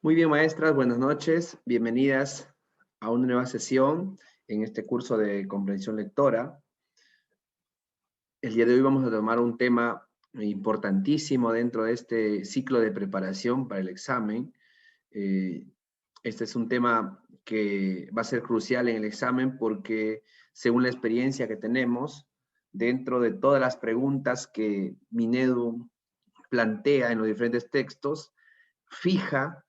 Muy bien, maestras, buenas noches. Bienvenidas a una nueva sesión en este curso de comprensión lectora. El día de hoy vamos a tomar un tema importantísimo dentro de este ciclo de preparación para el examen. Este es un tema que va a ser crucial en el examen porque, según la experiencia que tenemos, dentro de todas las preguntas que Minedu plantea en los diferentes textos, fija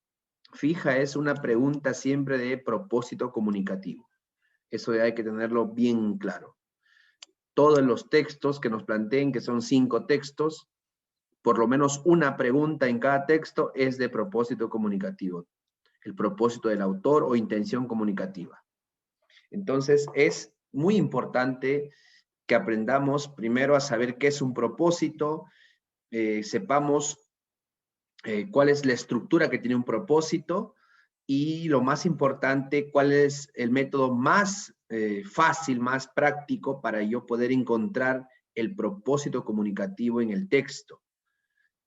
es una pregunta siempre de propósito comunicativo. Eso hay que tenerlo bien claro. Todos los textos que nos planteen, que son 5 textos, por lo menos una pregunta en cada texto es de propósito comunicativo. El propósito del autor o intención comunicativa. Entonces, es muy importante que aprendamos primero a saber qué es un propósito, sepamos cuál es la estructura que tiene un propósito, y lo más importante, cuál es el método más fácil, más práctico para yo poder encontrar el propósito comunicativo en el texto.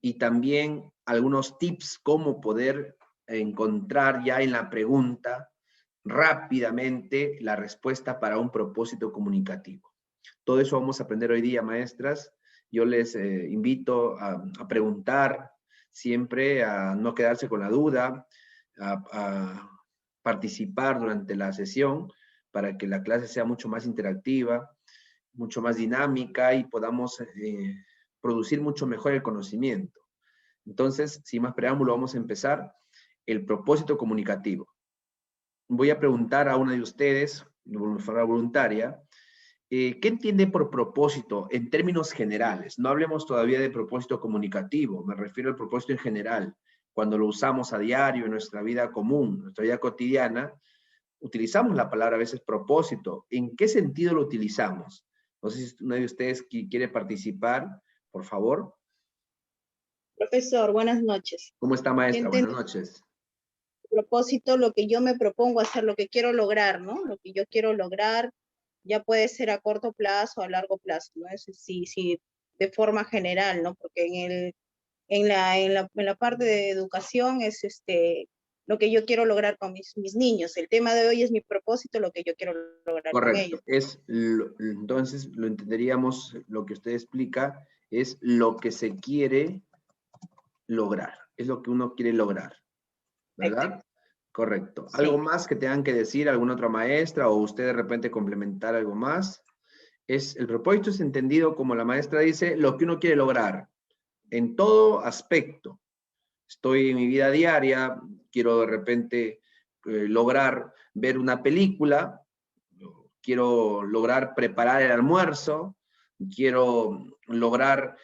Y también algunos tips cómo poder encontrar ya en la pregunta rápidamente la respuesta para un propósito comunicativo. Todo eso vamos a aprender hoy día, maestras. Yo les invito a preguntar siempre, a no quedarse con la duda, a participar durante la sesión para que la clase sea mucho más interactiva, mucho más dinámica y podamos producir mucho mejor el conocimiento. Entonces, sin más preámbulo, vamos a empezar el propósito comunicativo. Voy a preguntar a una de ustedes, de forma voluntaria, ¿qué entiende por propósito en términos generales? No hablemos todavía de propósito comunicativo, me refiero al propósito en general. Cuando lo usamos a diario en nuestra vida común, nuestra vida cotidiana, utilizamos la palabra a veces propósito. ¿En qué sentido lo utilizamos? No sé si uno de ustedes quiere participar, por favor. Profesor, buenas noches. ¿Cómo está, maestra? Buenas noches. Propósito, lo que yo me propongo hacer, lo que quiero lograr, ¿no? Lo que yo quiero lograr, ya puede ser a corto plazo o a largo plazo, ¿no? Es sí, de forma general, ¿no? Porque en la parte de educación es lo que yo quiero lograr con mis niños. El tema de hoy es mi propósito, lo que yo quiero lograr con ellos. Correcto. Entonces, lo entenderíamos, lo que usted explica, es lo que se quiere lograr. Es lo que uno quiere lograr, ¿verdad? Correcto. Sí. ¿Algo más que tengan que decir, alguna otra maestra, o usted de repente complementar algo más? El propósito es entendido como la maestra dice, lo que uno quiere lograr, en todo aspecto. Estoy en mi vida diaria, quiero de repente lograr ver una película, quiero lograr preparar el almuerzo, quiero lograr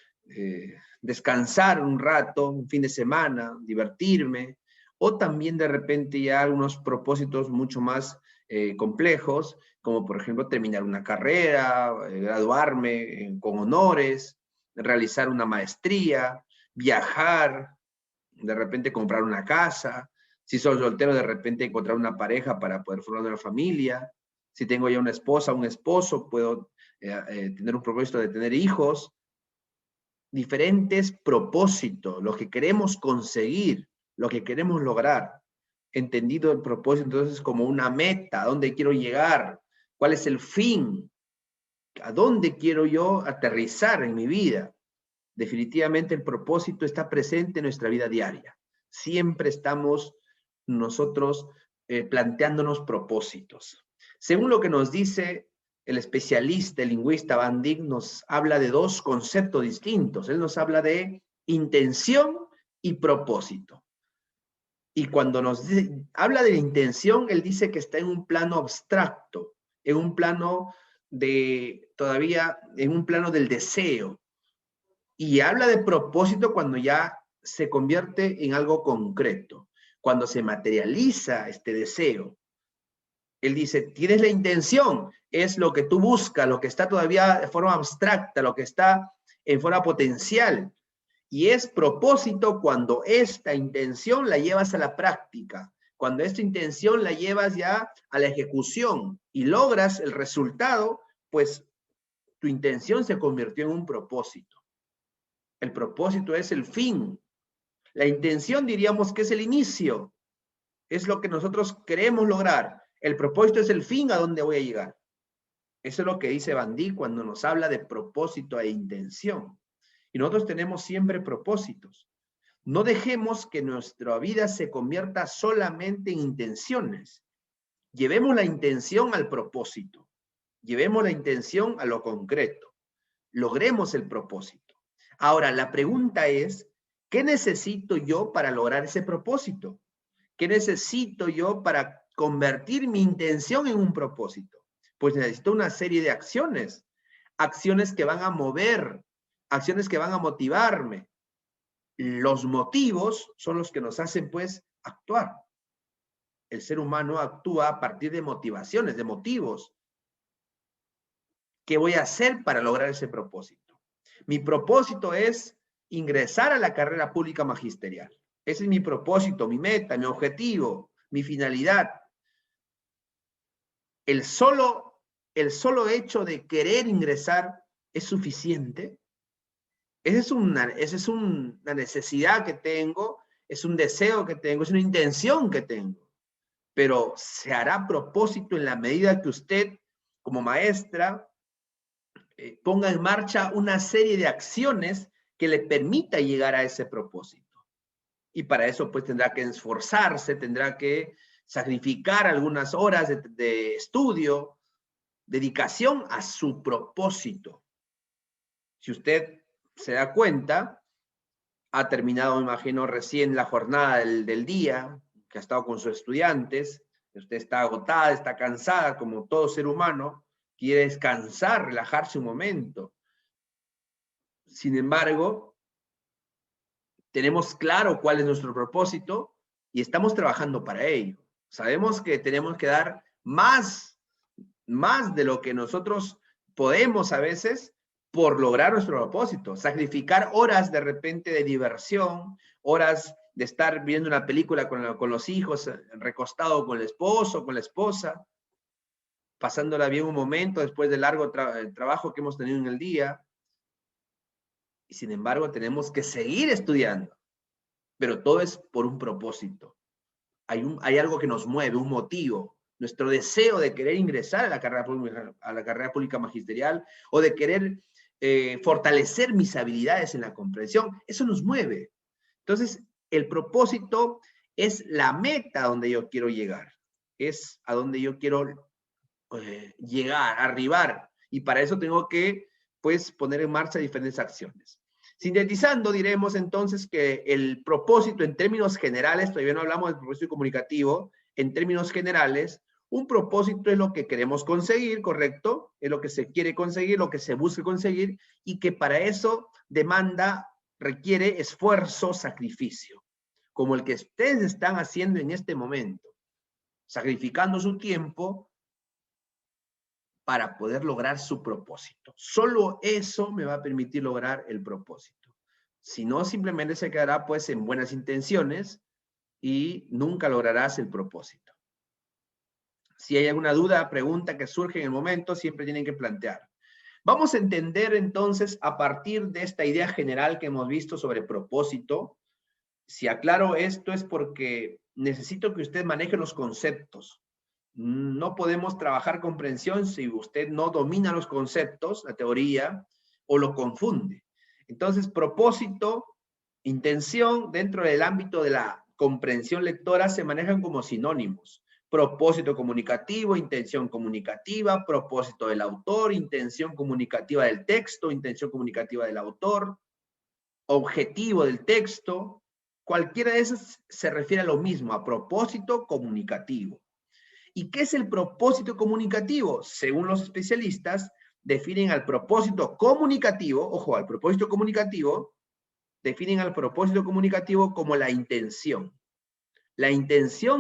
descansar un rato, un fin de semana, divertirme, o también de repente ya algunos propósitos mucho más complejos, como por ejemplo terminar una carrera, graduarme con honores, realizar una maestría, viajar, de repente comprar una casa, si soy soltero de repente encontrar una pareja para poder formar una familia, si tengo ya una esposa, un esposo, puedo tener un propósito de tener hijos, diferentes propósitos, lo que queremos conseguir, lo que queremos lograr, entendido el propósito entonces como una meta, a dónde quiero llegar, cuál es el fin, a dónde quiero yo aterrizar en mi vida. Definitivamente el propósito está presente en nuestra vida diaria. Siempre estamos nosotros planteándonos propósitos. Según lo que nos dice el especialista, el lingüista Van Dijk, nos habla de 2 conceptos distintos. Él nos habla de intención y propósito. Y cuando habla de intención, él dice que está en un plano abstracto, en un plano en un plano del deseo. Y habla de propósito cuando ya se convierte en algo concreto, cuando se materializa este deseo. Él dice, tienes la intención, es lo que tú buscas, lo que está todavía de forma abstracta, lo que está en forma potencial. Y es propósito cuando esta intención la llevas a la práctica, cuando esta intención la llevas ya a la ejecución y logras el resultado, pues tu intención se convirtió en un propósito. El propósito es el fin. La intención diríamos que es el inicio. es lo que nosotros queremos lograr. El propósito es el fin a donde voy a llegar. Eso es lo que dice Van Dijk cuando nos habla de propósito e intención. Y nosotros tenemos siempre propósitos. No dejemos que nuestra vida se convierta solamente en intenciones. Llevemos la intención al propósito. Llevemos la intención a lo concreto. Logremos el propósito. Ahora, la pregunta es, ¿qué necesito yo para lograr ese propósito? ¿Qué necesito yo para convertir mi intención en un propósito? Pues necesito una serie de acciones. Acciones que van a mover, acciones que van a motivarme. Los motivos son los que nos hacen, pues, actuar. El ser humano actúa a partir de motivaciones, de motivos. ¿Qué voy a hacer para lograr ese propósito? Mi propósito es ingresar a la carrera pública magisterial. Ese es mi propósito, mi meta, mi objetivo, mi finalidad. El solo hecho de querer ingresar es suficiente. Esa es una necesidad que tengo, es un deseo que tengo, es una intención que tengo. Pero se hará propósito en la medida que usted, como maestra, ponga en marcha una serie de acciones que le permita llegar a ese propósito. Y para eso, pues, tendrá que esforzarse, tendrá que sacrificar algunas horas de estudio, dedicación a su propósito. Si usted se da cuenta, ha terminado, me imagino, recién la jornada del día, que ha estado con sus estudiantes, usted está agotada, está cansada, como todo ser humano, quiere descansar, relajarse un momento. Sin embargo, tenemos claro cuál es nuestro propósito y estamos trabajando para ello. Sabemos que tenemos que dar más de lo que nosotros podemos a veces por lograr nuestro propósito. Sacrificar horas de repente de diversión, horas de estar viendo una película con los hijos, recostado con el esposo, con la esposa, pasándola bien un momento después del largo trabajo que hemos tenido en el día. Y sin embargo, tenemos que seguir estudiando. Pero todo es por un propósito. Hay algo que nos mueve, un motivo. Nuestro deseo de querer ingresar a la carrera pública magisterial o de querer fortalecer mis habilidades en la comprensión, eso nos mueve. Entonces, el propósito es la meta a donde yo quiero llegar. Es a donde yo quiero llegar, arribar. Y para eso tengo que, pues, poner en marcha diferentes acciones. Sintetizando, diremos entonces que el propósito en términos generales, todavía no hablamos del propósito comunicativo, en términos generales, un propósito es lo que queremos conseguir, ¿correcto? Es lo que se quiere conseguir, lo que se busca conseguir, y que para eso requiere esfuerzo, sacrificio, como el que ustedes están haciendo en este momento, sacrificando su tiempo para poder lograr su propósito. Solo eso me va a permitir lograr el propósito. Si no, simplemente se quedará pues en buenas intenciones y nunca lograrás el propósito. Si hay alguna duda, pregunta que surge en el momento, siempre tienen que plantear. Vamos a entender entonces a partir de esta idea general que hemos visto sobre propósito. Si aclaro esto es porque necesito que usted maneje los conceptos. No podemos trabajar comprensión si usted no domina los conceptos, la teoría, o lo confunde. Entonces, propósito, intención, dentro del ámbito de la comprensión lectora se manejan como sinónimos. Propósito comunicativo, intención comunicativa, propósito del autor, intención comunicativa del texto, intención comunicativa del autor, objetivo del texto. Cualquiera de esas se refiere a lo mismo, a propósito comunicativo. ¿Y qué es el propósito comunicativo? Según los especialistas, definen al propósito comunicativo, ojo, al propósito comunicativo, definen al propósito comunicativo como la intención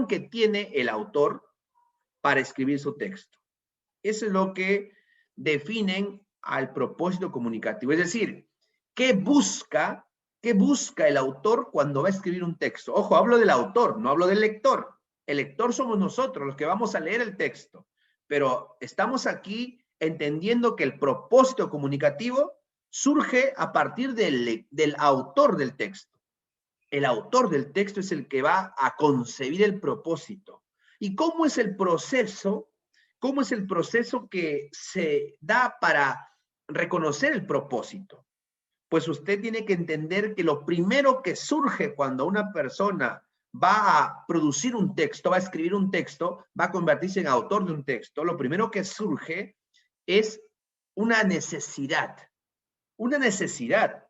que tiene el autor para escribir su texto. Eso es lo que definen al propósito comunicativo. Es decir, ¿qué busca el autor cuando va a escribir un texto? Ojo, hablo del autor, no hablo del lector. El lector somos nosotros, los que vamos a leer el texto. Pero estamos aquí entendiendo que el propósito comunicativo surge a partir del autor del texto. El autor del texto es el que va a concebir el propósito. ¿Y cómo es el proceso? ¿Cómo es el proceso que se da para reconocer el propósito? Pues usted tiene que entender que lo primero que surge cuando una persona va a producir un texto, va a escribir un texto, va a convertirse en autor de un texto, lo primero que surge es una necesidad. Una necesidad.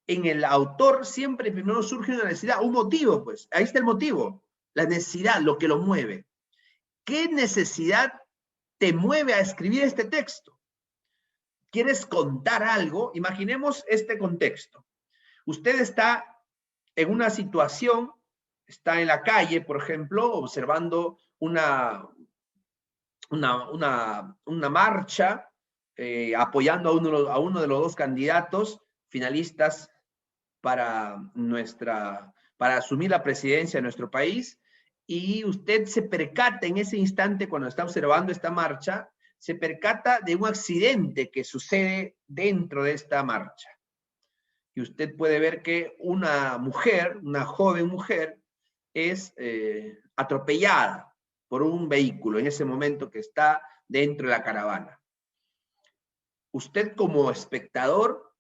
En el autor siempre primero surge una necesidad, un motivo, pues. Ahí está el motivo. La necesidad, lo que lo mueve. ¿Qué necesidad te mueve a escribir este texto? ¿Quieres contar algo? Imaginemos este contexto. Usted está en una situación, está en la calle, por ejemplo, observando una marcha, apoyando a uno de los dos candidatos finalistas para asumir la presidencia de nuestro país, y usted se percata en ese instante, cuando está observando esta marcha, se percata de un accidente que sucede dentro de esta marcha. Y usted puede ver que una mujer, una joven mujer, es atropellada por un vehículo en ese momento que está dentro de la caravana. Usted como espectador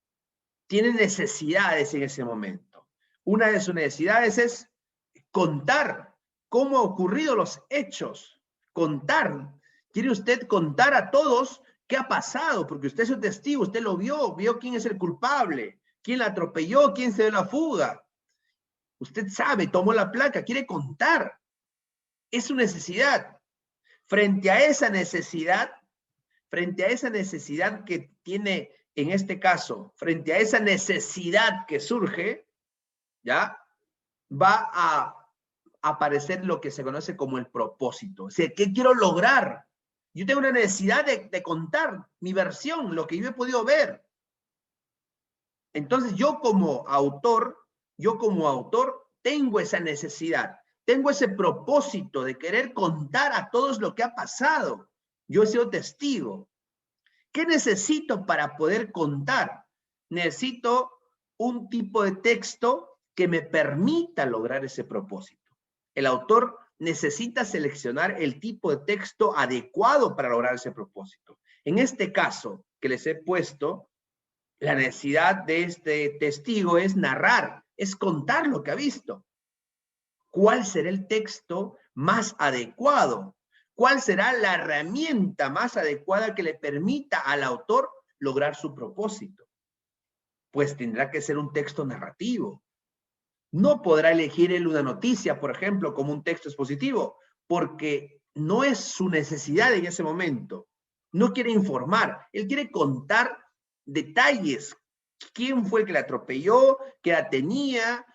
tiene necesidades en ese momento. Una de sus necesidades es contar cómo han ocurrido los hechos. Contar. ¿Quiere usted contar a todos qué ha pasado? Porque usted es un testigo, usted lo vio quién es el culpable, quién la atropelló, quién se dio la fuga. Usted sabe, tomó la placa, quiere contar. Es su necesidad. Frente a esa necesidad que tiene en este caso, frente a esa necesidad que surge, ¿ya? Va a aparecer lo que se conoce como el propósito. O sea, ¿qué quiero lograr? Yo tengo una necesidad de contar mi versión, lo que yo he podido ver. Entonces, yo como autor tengo esa necesidad, tengo ese propósito de querer contar a todos lo que ha pasado. Yo he sido testigo. ¿Qué necesito para poder contar? Necesito un tipo de texto que me permita lograr ese propósito. El autor necesita seleccionar el tipo de texto adecuado para lograr ese propósito. En este caso que les he puesto, la necesidad de este testigo es narrar, es contar lo que ha visto. ¿Cuál será el texto más adecuado? ¿Cuál será la herramienta más adecuada que le permita al autor lograr su propósito? Pues tendrá que ser un texto narrativo. No podrá elegir él una noticia, por ejemplo, como un texto expositivo, porque no es su necesidad en ese momento. No quiere informar, él quiere contar detalles. ¿Quién fue el que la atropelló? ¿Qué edad tenía?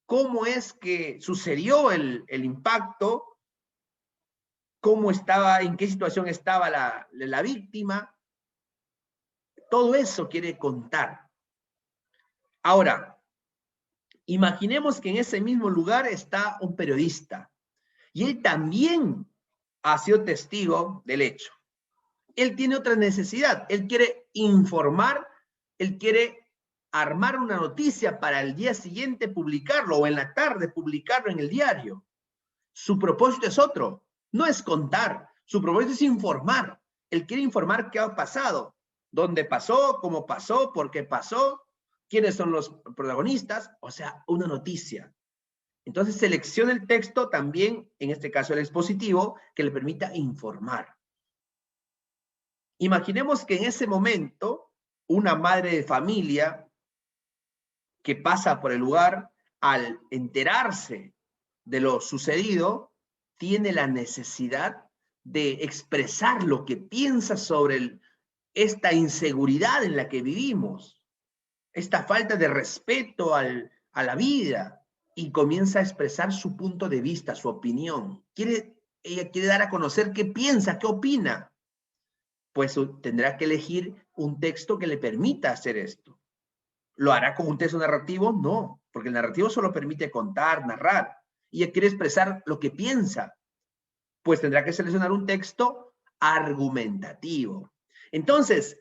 ¿Cómo es que sucedió el impacto? ¿Cómo estaba, en qué situación estaba la víctima? Todo eso quiere contar. Ahora, imaginemos que en ese mismo lugar está un periodista y él también ha sido testigo del hecho. Él tiene otra necesidad, él quiere informar, él quiere armar una noticia para el día siguiente publicarlo o en la tarde publicarlo en el diario. Su propósito es otro, no es contar, su propósito es informar. Él quiere informar qué ha pasado, dónde pasó, cómo pasó, por qué pasó, quiénes son los protagonistas, o sea, una noticia. Entonces selecciona el texto también, en este caso el expositivo, que le permita informar. Imaginemos que en ese momento una madre de familia que pasa por el lugar, al enterarse de lo sucedido, tiene la necesidad de expresar lo que piensa sobre esta inseguridad en la que vivimos, esta falta de respeto a la vida, y comienza a expresar su punto de vista, su opinión. Ella quiere dar a conocer qué piensa, qué opina. Pues tendrá que elegir un texto que le permita hacer esto. ¿Lo hará con un texto narrativo? No, porque el narrativo solo permite contar, narrar, y ella quiere expresar lo que piensa. Pues tendrá que seleccionar un texto argumentativo. Entonces,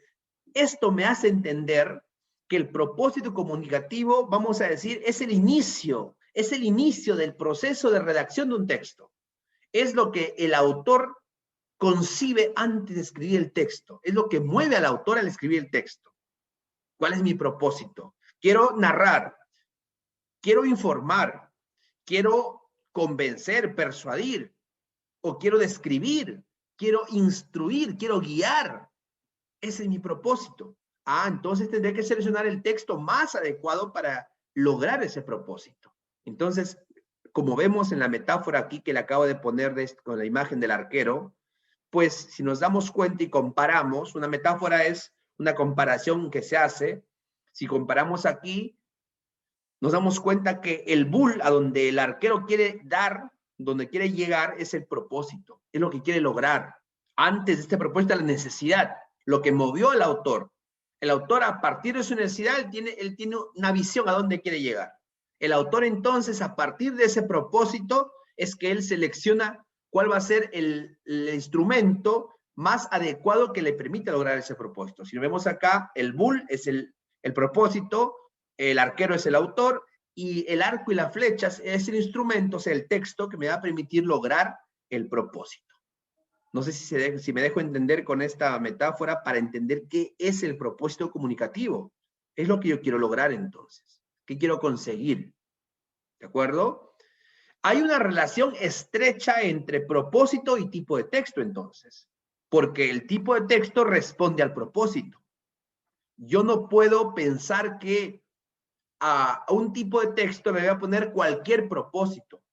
esto me hace entender que el propósito comunicativo, vamos a decir, es el inicio, Es el inicio del proceso de redacción de un texto. Es lo que el autor concibe antes de escribir el texto. Es lo que mueve al autor al escribir el texto. ¿Cuál es mi propósito? Quiero narrar, quiero informar, quiero convencer, persuadir, o quiero describir, quiero instruir, quiero guiar. Ese es mi propósito. Entonces tendré que seleccionar el texto más adecuado para lograr ese propósito. Entonces, como vemos en la metáfora aquí que le acabo de poner con la imagen del arquero, pues si nos damos cuenta y comparamos, una metáfora es una comparación que se hace. Si comparamos aquí, nos damos cuenta que el bull a donde el arquero quiere dar, donde quiere llegar, es el propósito, es lo que quiere lograr. Antes de este propósito, la necesidad, lo que movió al autor. El autor, a partir de su necesidad, él tiene una visión a dónde quiere llegar. El autor, entonces, a partir de ese propósito, es que él selecciona cuál va a ser el instrumento más adecuado que le permita lograr ese propósito. Si lo vemos acá, el bull es el propósito, el arquero es el autor, y el arco y las flechas es el instrumento, o sea, el texto que me va a permitir lograr el propósito. No sé si me dejo entender con esta metáfora para entender qué es el propósito comunicativo. Es lo que yo quiero lograr entonces. ¿Qué quiero conseguir? ¿De acuerdo? Hay una relación estrecha entre propósito y tipo de texto entonces, porque el tipo de texto responde al propósito. Yo no puedo pensar que a un tipo de texto le voy a poner cualquier propósito.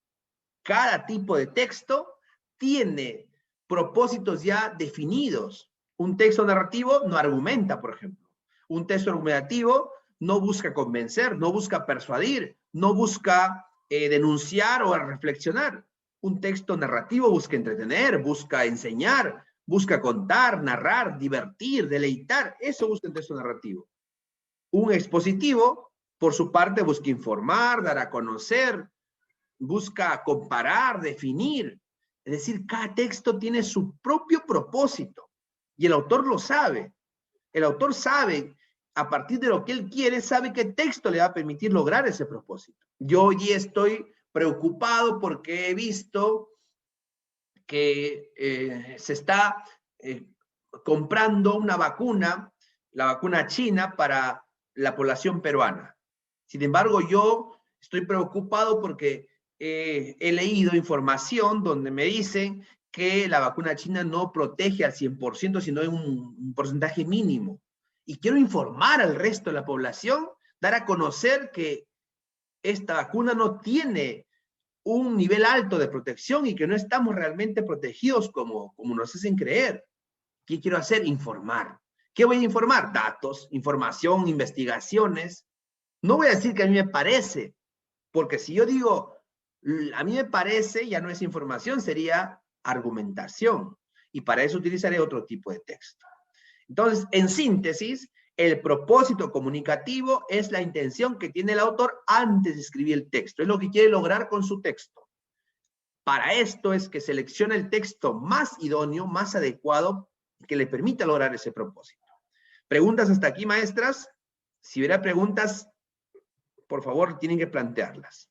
Cada tipo de texto tiene propósitos ya definidos. Un texto narrativo no argumenta, por ejemplo. Un texto argumentativo no busca convencer, no busca persuadir, no busca denunciar o reflexionar. Un texto narrativo busca entretener, busca enseñar, busca contar, narrar, divertir, deleitar. Eso busca un texto narrativo. Un expositivo, por su parte, busca informar, dar a conocer, busca comparar, definir. Es decir, cada texto tiene su propio propósito y el autor lo sabe. El autor sabe, a partir de lo que él quiere, sabe qué texto le va a permitir lograr ese propósito. Yo hoy estoy preocupado porque he visto que se está comprando una vacuna, la vacuna china, para la población peruana. Sin embargo, yo estoy preocupado porque he leído información donde me dicen que la vacuna china no protege al 100%, sino en un porcentaje mínimo. Y quiero informar al resto de la población, dar a conocer que esta vacuna no tiene un nivel alto de protección y que no estamos realmente protegidos como nos hacen creer. ¿Qué quiero hacer? Informar. ¿Qué voy a informar? Datos, información, investigaciones. No voy a decir que a mí me parece, porque si yo digo, a mí me parece, ya no es información, sería argumentación. Y para eso utilizaré otro tipo de texto. Entonces, en síntesis, el propósito comunicativo es la intención que tiene el autor antes de escribir el texto. Es lo que quiere lograr con su texto. Para esto es que selecciona el texto más idóneo, más adecuado, que le permita lograr ese propósito. ¿Preguntas hasta aquí, maestras? Si hubiera preguntas, por favor, tienen que plantearlas.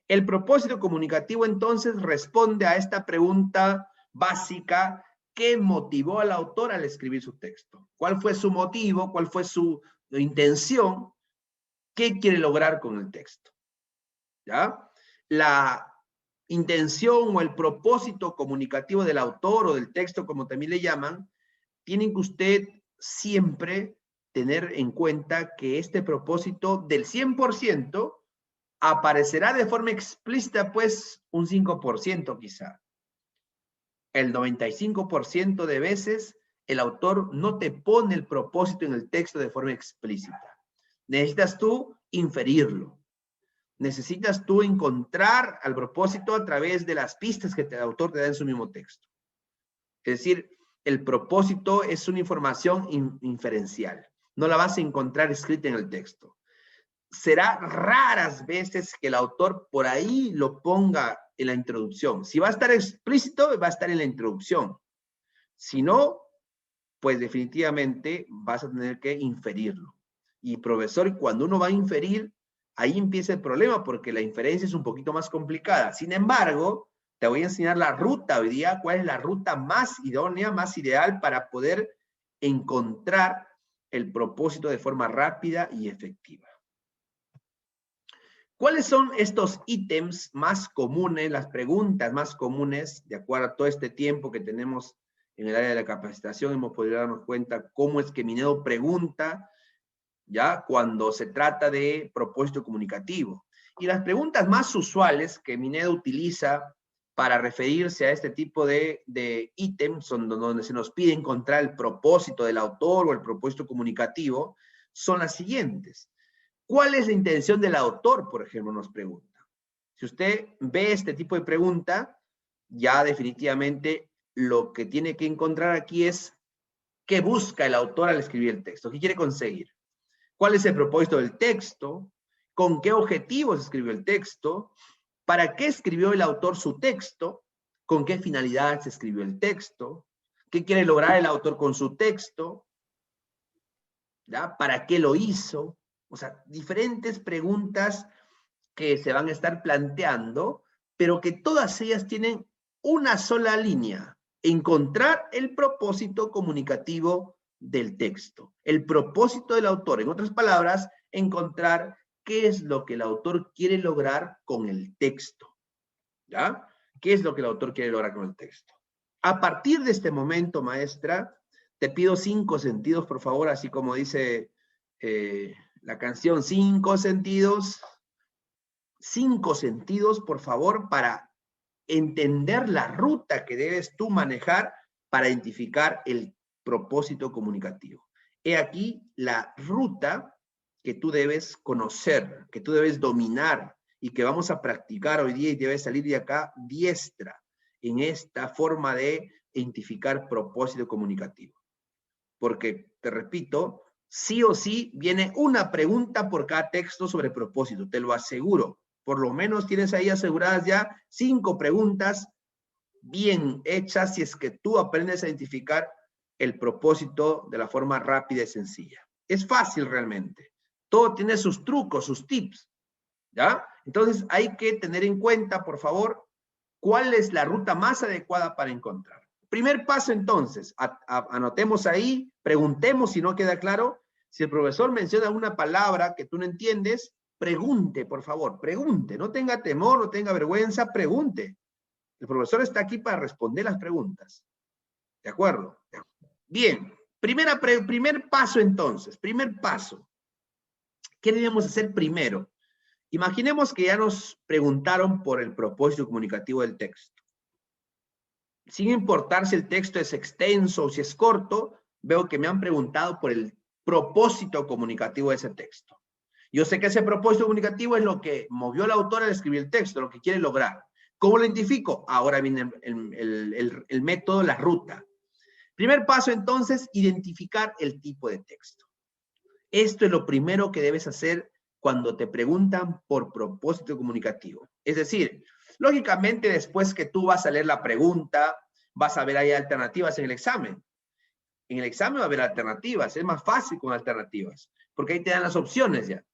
El propósito comunicativo, entonces, responde a esta pregunta básica: ¿qué motivó al autor al escribir su texto? ¿Cuál fue su motivo? ¿Cuál fue su intención? ¿Qué quiere lograr con el texto? ¿Ya? La intención o el propósito comunicativo del autor o del texto, como también le llaman, tienen que usted siempre tener en cuenta que este propósito del 100% aparecerá de forma explícita, pues, un 5% quizá. El 95% de veces el autor no te pone el propósito en el texto de forma explícita. Necesitas tú inferirlo. Necesitas tú encontrar al propósito a través de las pistas que el autor te da en su mismo texto. Es decir, el propósito es una información inferencial. No la vas a encontrar escrita en el texto. Será raras veces que el autor por ahí lo ponga en la introducción. Si va a estar explícito, va a estar en la introducción. Si no, pues definitivamente vas a tener que inferirlo. Y profesor, cuando uno va a inferir, Ahí empieza el problema porque la inferencia es un poquito más complicada. Sin embargo, te voy a enseñar la ruta hoy día, cuál es la ruta más idónea, más ideal para poder encontrar el propósito de forma rápida y efectiva. ¿Cuáles son estos ítems más comunes, las preguntas más comunes, de acuerdo a todo este tiempo que tenemos en el área de la capacitación? Hemos podido darnos cuenta cómo es que Minedo pregunta, ¿ya? Cuando se trata de propósito comunicativo. Y las preguntas más usuales que Minedo utiliza para referirse a este tipo de ítems, son donde se nos pide encontrar el propósito del autor o el propósito comunicativo, son las siguientes. ¿Cuál es la intención del autor, por ejemplo, nos pregunta? Si usted ve este tipo de pregunta, ya definitivamente lo que tiene que encontrar aquí es qué busca el autor al escribir el texto, qué quiere conseguir. ¿Cuál es el propósito del texto? ¿Con qué objetivos escribió el texto? ¿Para qué escribió el autor su texto? ¿Con qué finalidad se escribió el texto? ¿Qué quiere lograr el autor con su texto? ¿Ya? ¿Para qué lo hizo? O sea, diferentes preguntas que se van a estar planteando, pero que todas ellas tienen una sola línea: encontrar el propósito comunicativo del texto, el propósito del autor. En otras palabras, encontrar qué es lo que el autor quiere lograr con el texto, ¿ya? ¿Qué es lo que el autor quiere lograr con el texto? A partir de este momento, maestra, te pido 5 sentidos, por favor, así como dice la canción, 5 sentidos. 5 sentidos, por favor, para entender la ruta que debes tú manejar para identificar el propósito comunicativo. He aquí la ruta que tú debes conocer, que tú debes dominar y que vamos a practicar hoy día, y debes salir de acá diestra en esta forma de identificar propósito comunicativo. Porque, te repito, sí o sí viene una pregunta por cada texto sobre propósito, te lo aseguro. Por lo menos tienes ahí aseguradas ya 5 preguntas bien hechas si es que tú aprendes a identificar el propósito de la forma rápida y sencilla. Es fácil realmente. Todo tiene sus trucos, sus tips, ¿ya? Entonces hay que tener en cuenta, por favor, cuál es la ruta más adecuada para encontrar. Primer paso, entonces, anotemos ahí, preguntemos si no queda claro. Si el profesor menciona una palabra que tú no entiendes, pregunte, por favor, pregunte. No tenga temor, no tenga vergüenza, pregunte. El profesor está aquí para responder las preguntas. ¿De acuerdo? Bien, primer paso entonces, primer paso. ¿Qué debemos hacer primero? Imaginemos que ya nos preguntaron por el propósito comunicativo del texto. Sin importar si el texto es extenso o si es corto, veo que me han preguntado por el propósito comunicativo de ese texto. Yo sé que ese propósito comunicativo es lo que movió al autor al escribir el texto, lo que quiere lograr. ¿Cómo lo identifico? Ahora viene el método, la ruta. Primer paso, entonces, identificar el tipo de texto. Esto es lo primero que debes hacer cuando te preguntan por propósito comunicativo. Es decir, lógicamente, después que tú vas a leer la pregunta, vas a ver ahí alternativas en el examen. En el examen va a haber alternativas, es más fácil con alternativas, porque ahí te dan las opciones ya.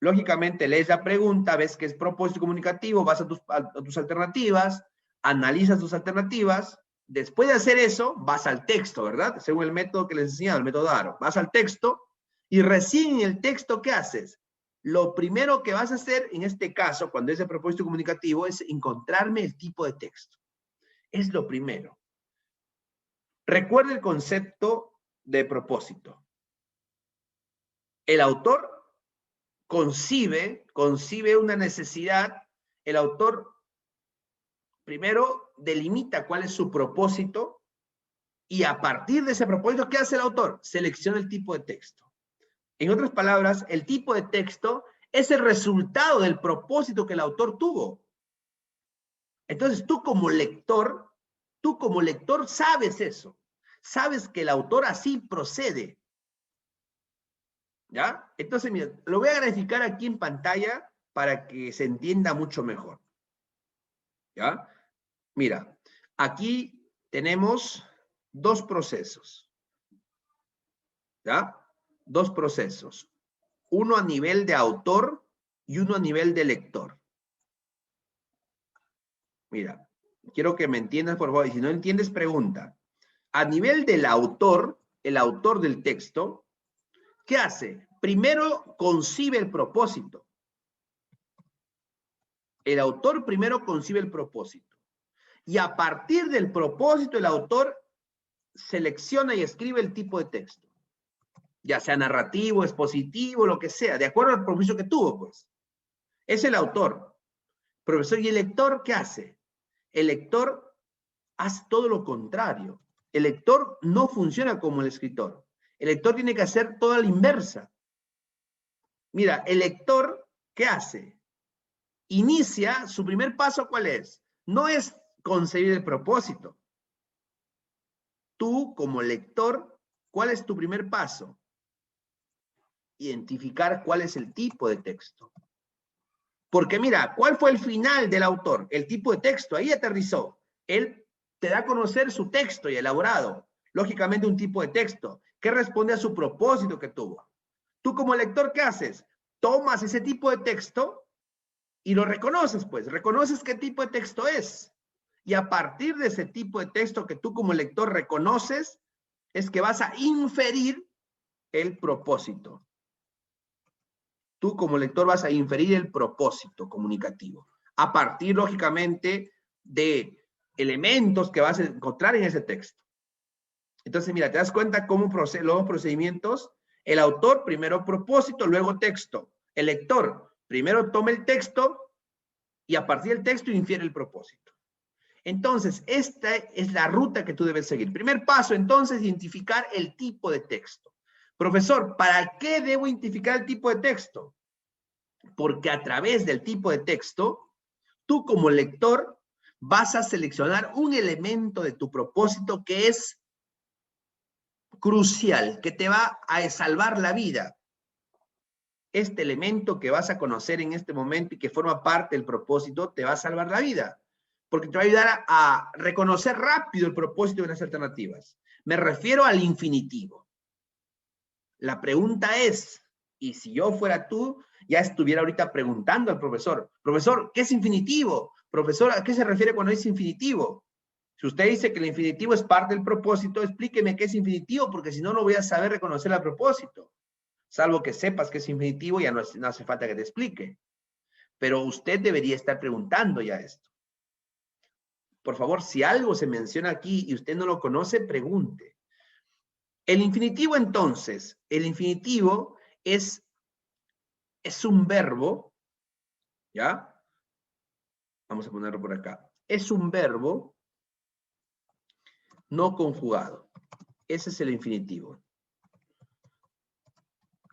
Lógicamente, lees la pregunta, ves que es propósito comunicativo, vas a tus alternativas, analizas tus alternativas. Después de hacer eso, vas al texto, ¿verdad? Según el método que les enseñaba, el método Aro. Vas al texto y recién en el texto, ¿qué haces? Lo primero que vas a hacer, en este caso, cuando es el propósito comunicativo, es encontrarme el tipo de texto. Es lo primero. Recuerda el concepto de propósito. El autor concibe una necesidad. El autor primero delimita cuál es su propósito y a partir de ese propósito, ¿qué hace el autor? Selecciona el tipo de texto. En otras palabras, el tipo de texto es el resultado del propósito que el autor tuvo. Entonces, tú como lector sabes eso. Sabes que el autor así procede. ¿Ya? Entonces, mira, lo voy a graficar aquí en pantalla para que se entienda mucho mejor. ¿Ya? Mira, aquí tenemos 2 procesos. ¿Ya? 2 procesos. Uno a nivel de autor y uno a nivel de lector. Mira, quiero que me entiendas, por favor, y si no entiendes, pregunta. A nivel del autor, el autor del texto, ¿qué hace? Primero concibe el propósito. El autor primero concibe el propósito. Y a partir del propósito, el autor selecciona y escribe el tipo de texto. Ya sea narrativo, expositivo, lo que sea, de acuerdo al propósito que tuvo, pues. Es el autor. Profesor, ¿y el lector qué hace? El lector hace todo lo contrario. El lector no funciona como el escritor. El lector tiene que hacer toda la inversa. Mira, el lector, ¿qué hace? Inicia, su primer paso, ¿cuál es? No es concebir el propósito. Tú, como lector, ¿cuál es tu primer paso? Identificar cuál es el tipo de texto. Porque mira, ¿cuál fue el final del autor? El tipo de texto, ahí aterrizó. Él te da a conocer su texto y elaborado. Lógicamente un tipo de texto que responde a su propósito que tuvo. Tú como lector, ¿qué haces? Tomas ese tipo de texto y lo reconoces, pues. Reconoces qué tipo de texto es. Y a partir de ese tipo de texto que tú como lector reconoces, es que vas a inferir el propósito. Tú como lector vas a inferir el propósito comunicativo a partir, lógicamente, de elementos que vas a encontrar en ese texto. Entonces, mira, te das cuenta cómo los procedimientos. El autor, primero propósito, luego texto. El lector, primero toma el texto y a partir del texto infiere el propósito. Entonces, esta es la ruta que tú debes seguir. Primer paso, entonces, identificar el tipo de texto. Profesor, ¿para qué debo identificar el tipo de texto? Porque a través del tipo de texto, tú como lector vas a seleccionar un elemento de tu propósito que es crucial, que te va a salvar la vida. Este elemento que vas a conocer en este momento y que forma parte del propósito te va a salvar la vida, porque te va a ayudar a reconocer rápido el propósito de las alternativas. Me refiero al infinitivo. La pregunta es, y si yo fuera tú, ya estuviera ahorita preguntando al profesor, profesor, ¿qué es infinitivo? Profesor, ¿a qué se refiere cuando dice infinitivo? Si usted dice que el infinitivo es parte del propósito, explíqueme qué es infinitivo, porque si no, no voy a saber reconocer el propósito. Salvo que sepas que es infinitivo, ya no hace falta que te explique. Pero usted debería estar preguntando ya esto. Por favor, si algo se menciona aquí y usted no lo conoce, pregunte. El infinitivo, entonces, el infinitivo es un verbo, ¿ya? Vamos a ponerlo por acá. Es un verbo no conjugado. Ese es el infinitivo.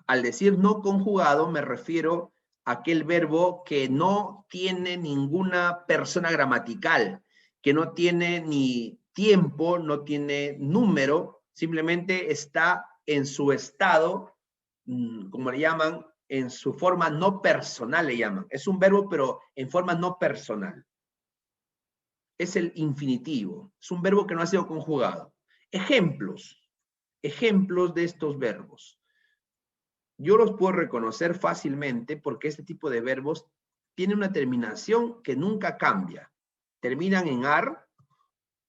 Al decir no conjugado, me refiero a aquel verbo que no tiene ninguna persona gramatical, que no tiene ni tiempo, no tiene número, simplemente está en su estado, como le llaman, en su forma no personal le llaman. Es un verbo, pero en forma no personal. Es el infinitivo. Es un verbo que no ha sido conjugado. Ejemplos de estos verbos. Yo los puedo reconocer fácilmente porque este tipo de verbos tiene una terminación que nunca cambia. Terminan en ar,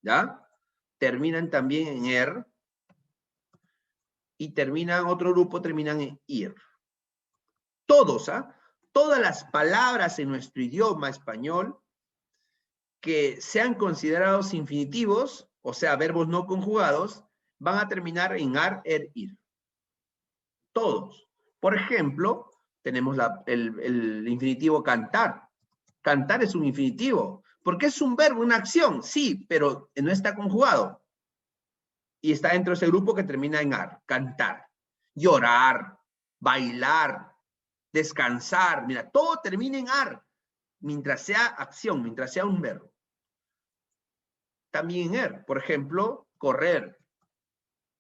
¿ya? Terminan también en er, y terminan, otro grupo terminan en ir. Todos, ¿ah? Todas las palabras en nuestro idioma español que sean considerados infinitivos, o sea, verbos no conjugados, van a terminar en ar, er, ir. Todos. Por ejemplo, tenemos el infinitivo cantar. Cantar es un infinitivo, porque es un verbo, una acción, sí, pero no está conjugado. Y está dentro de ese grupo que termina en ar, cantar. Llorar, bailar, descansar, mira, todo termina en ar, mientras sea acción, mientras sea un verbo. También en er, por ejemplo, correr,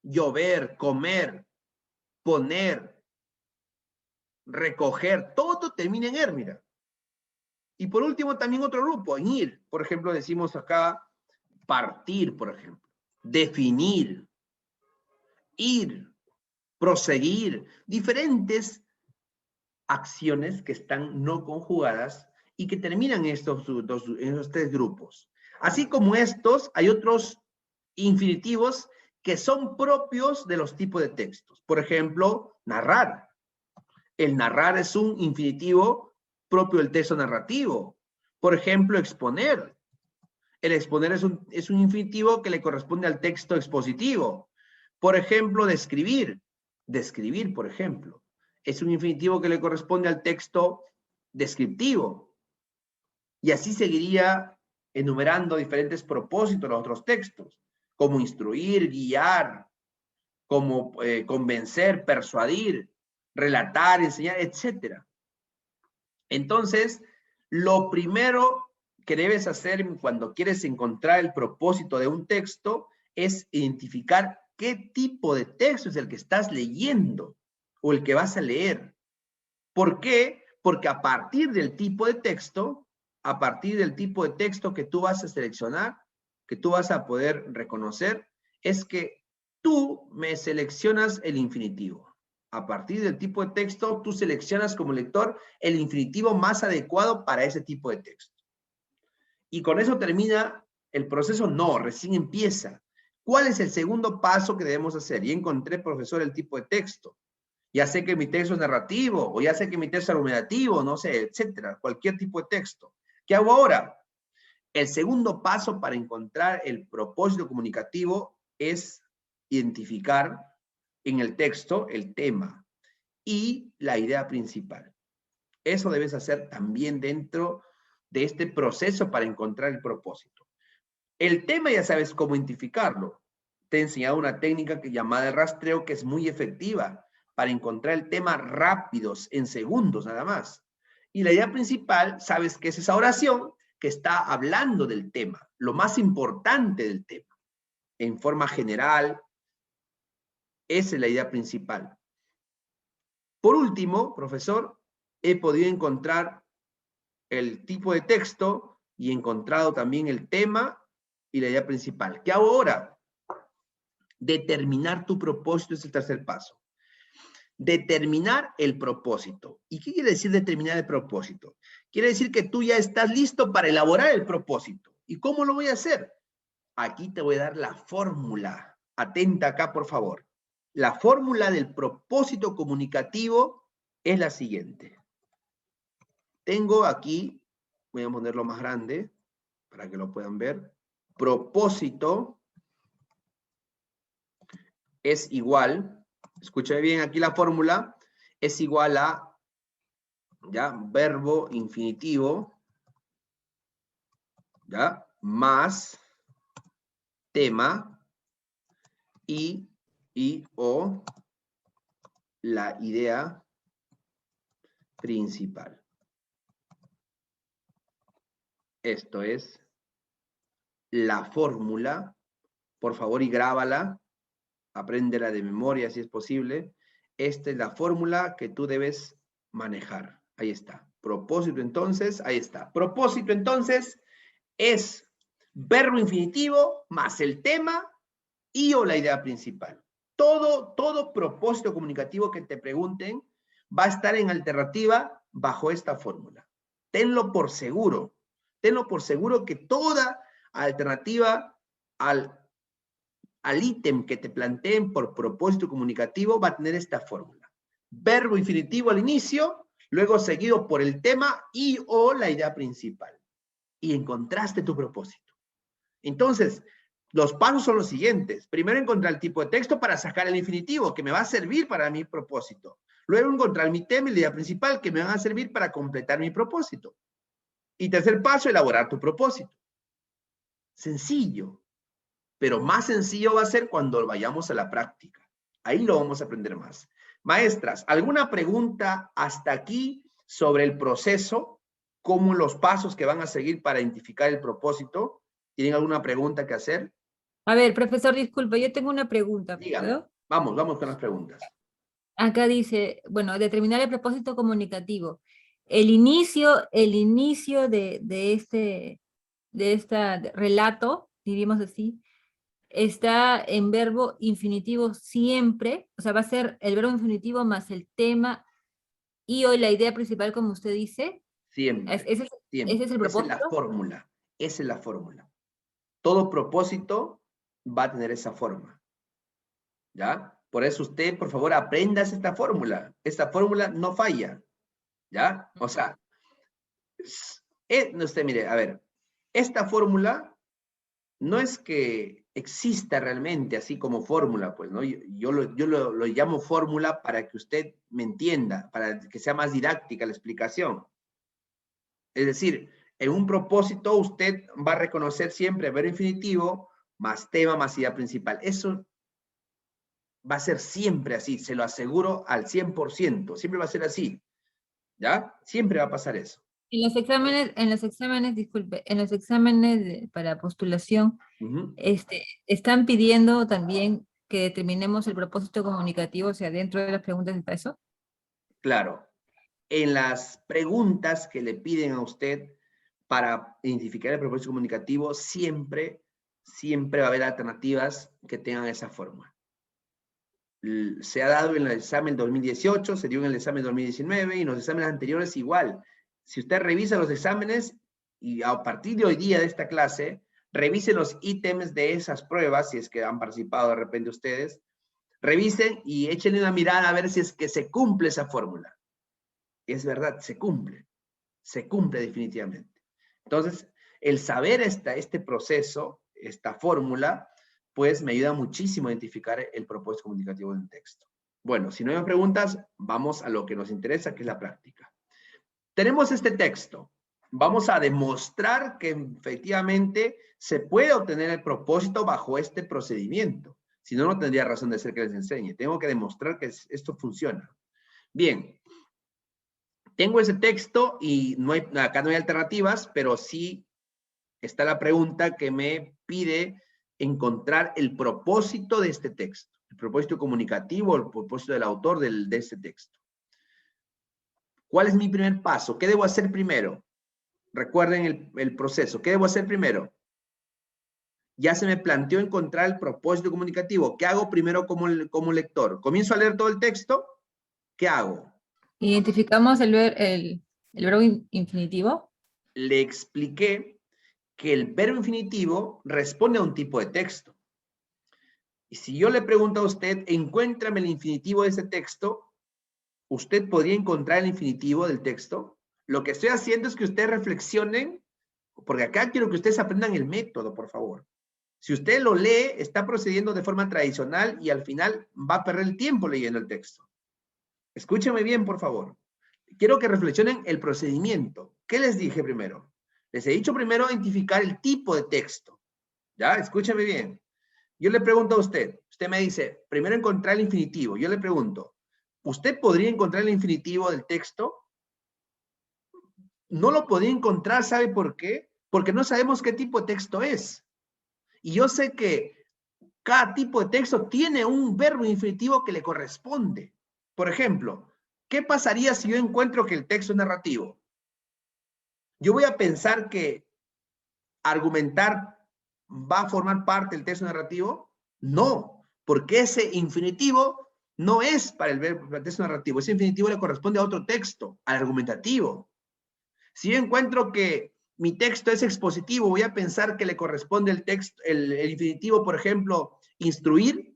llover, comer, poner, recoger, todo termina en er, mira. Y por último, también otro grupo, en ir. Por ejemplo, decimos acá partir, por ejemplo. Definir, ir, proseguir. Diferentes acciones que están no conjugadas y que terminan en estos tres grupos. Así como estos, hay otros infinitivos que son propios de los tipos de textos. Por ejemplo, narrar. El narrar es un infinitivo propio del texto narrativo. Por ejemplo, exponer. El exponer es un infinitivo que le corresponde al texto expositivo. Por ejemplo, describir. Describir, por ejemplo, es un infinitivo que le corresponde al texto descriptivo. Y así seguiría enumerando diferentes propósitos de los otros textos, como instruir, guiar, como convencer, persuadir, relatar, enseñar, etc. Entonces, lo primero que debes hacer cuando quieres encontrar el propósito de un texto es identificar qué tipo de texto es el que estás leyendo o el que vas a leer. ¿Por qué? Porque a partir del tipo de texto, que tú vas a seleccionar, que tú vas a poder reconocer, es que tú me seleccionas el infinitivo. A partir del tipo de texto, tú seleccionas como lector el infinitivo más adecuado para ese tipo de texto. Y con eso termina el proceso. No, recién empieza. ¿Cuál es el segundo paso que debemos hacer? Y encontré, profesor, el tipo de texto. Ya sé que mi texto es narrativo, o ya sé que mi texto es argumentativo, no sé, etcétera, cualquier tipo de texto. ¿Qué hago ahora? El segundo paso para encontrar el propósito comunicativo es identificar en el texto el tema y la idea principal. Eso debes hacer también dentro de este proceso para encontrar el propósito. El tema ya sabes cómo identificarlo. Te he enseñado una técnica llamada el rastreo, que es muy efectiva para encontrar el tema rápidos, en segundos nada más. Y la idea principal, sabes que es esa oración que está hablando del tema, lo más importante del tema. En forma general, esa es la idea principal. Por último, profesor, he podido encontrar el tipo de texto y he encontrado también el tema y la idea principal. ¿Qué hago ahora? Determinar tu propósito es el tercer paso. Determinar el propósito. ¿Y qué quiere decir determinar el propósito? Quiere decir que tú ya estás listo para elaborar el propósito. ¿Y cómo lo voy a hacer? Aquí te voy a dar la fórmula. Atenta acá, por favor. La fórmula del propósito comunicativo es la siguiente. Tengo aquí, voy a ponerlo más grande para que lo puedan ver. Propósito es igual, escúchame bien aquí la fórmula, es igual a, ya, verbo infinitivo, ya, más tema o la idea principal. Esto es la fórmula, por favor y grábala, apréndela de memoria si es posible. Esta es la fórmula que tú debes manejar. Ahí está. Propósito entonces, ahí está. Propósito entonces es verbo infinitivo más el tema y o la idea principal. Todo propósito comunicativo que te pregunten va a estar en alternativa bajo esta fórmula. Tenlo por seguro. Tenlo por seguro que toda alternativa al ítem que te planteen por propósito comunicativo va a tener esta fórmula. Verbo infinitivo al inicio, luego seguido por el tema y o la idea principal. Y encontraste tu propósito. Entonces, los pasos son los siguientes. Primero, encontrar el tipo de texto para sacar el infinitivo, que me va a servir para mi propósito. Luego, encontrar mi tema y la idea principal, que me van a servir para completar mi propósito. Y tercer paso, elaborar tu propósito. Sencillo. Pero más sencillo va a ser cuando vayamos a la práctica. Ahí lo vamos a aprender más. Maestras, ¿alguna pregunta hasta aquí sobre el proceso? ¿Cómo los pasos que van a seguir para identificar el propósito? ¿Tienen alguna pregunta que hacer? A ver, profesor, disculpe, yo tengo una pregunta, Dígame. ¿puedo? Vamos con las preguntas. Acá dice, bueno, determinar el propósito comunicativo. El inicio de este relato, diríamos así, está en verbo infinitivo siempre, o sea, va a ser el verbo infinitivo más el tema y o la idea principal, como usted dice. Siempre, Ese siempre. es el Esa es propósito. la fórmula, esa es la fórmula. Todo propósito va a tener esa forma, ¿ya? Por eso usted, por favor, apréndase esta fórmula. Esta fórmula no falla, ¿ya? O sea, usted mire, a ver, esta fórmula no es que exista realmente así como fórmula, pues, ¿no? Yo lo llamo fórmula para que usted me entienda, para que sea más didáctica la explicación. Es decir, en un propósito usted va a reconocer siempre verbo infinitivo más tema más idea principal. Eso va a ser siempre así, se lo aseguro al 100%, siempre va a ser así, ¿ya? Siempre va a pasar eso. Disculpe, en los exámenes para postulación, Uh-huh. están pidiendo también que determinemos el propósito comunicativo, o sea, dentro de las preguntas está eso. Claro. En las preguntas que le piden a usted para identificar el propósito comunicativo, siempre va a haber alternativas que tengan esa forma. Se ha dado en el examen 2018, se dio en el examen 2019 y en los exámenes anteriores igual. Si usted revisa los exámenes y a partir de hoy día de esta clase, revise los ítems de esas pruebas, si es que han participado de repente ustedes, revisen y échenle una mirada a ver si es que se cumple esa fórmula. Es verdad, se cumple definitivamente. Entonces, el saber este proceso, esta fórmula, pues me ayuda muchísimo a identificar el propósito comunicativo del texto. Bueno, si no hay más preguntas, vamos a lo que nos interesa, que es la práctica. Tenemos este texto. Vamos a demostrar que efectivamente se puede obtener el propósito bajo este procedimiento. Si no, no tendría razón de ser que les enseñe. Tengo que demostrar que esto funciona. Bien. Tengo ese texto y acá no hay alternativas, pero sí está la pregunta que me pide encontrar el propósito de este texto, el propósito comunicativo, el propósito del autor de este texto. ¿Cuál es mi primer paso? ¿Qué debo hacer primero? Recuerden el proceso. ¿Qué debo hacer primero? Ya se me planteó encontrar el propósito comunicativo. ¿Qué hago primero como lector? ¿Comienzo a leer todo el texto? ¿Qué hago? Identificamos el verbo infinitivo. Le expliqué que el verbo infinitivo responde a un tipo de texto. Y si yo le pregunto a usted, encuéntrame el infinitivo de ese texto, ¿usted podría encontrar el infinitivo del texto? Lo que estoy haciendo es que ustedes reflexionen, porque acá quiero que ustedes aprendan el método, por favor. Si usted lo lee, está procediendo de forma tradicional y al final va a perder el tiempo leyendo el texto. Escúcheme bien, por favor. Quiero que reflexionen el procedimiento. ¿Qué les dije primero? Les he dicho primero identificar el tipo de texto. ¿Ya? Escúcheme bien. Yo le pregunto a usted me dice, primero encontrar el infinitivo. Yo le pregunto, ¿usted podría encontrar el infinitivo del texto? No lo podría encontrar, ¿sabe por qué? Porque no sabemos qué tipo de texto es. Y yo sé que cada tipo de texto tiene un verbo infinitivo que le corresponde. Por ejemplo, ¿qué pasaría si yo encuentro que el texto es narrativo? Yo voy a pensar que argumentar va a formar parte del texto narrativo. No, porque ese infinitivo no es para el texto narrativo. Ese infinitivo le corresponde a otro texto, al argumentativo. Si yo encuentro que mi texto es expositivo, voy a pensar que le corresponde el infinitivo, por ejemplo, instruir.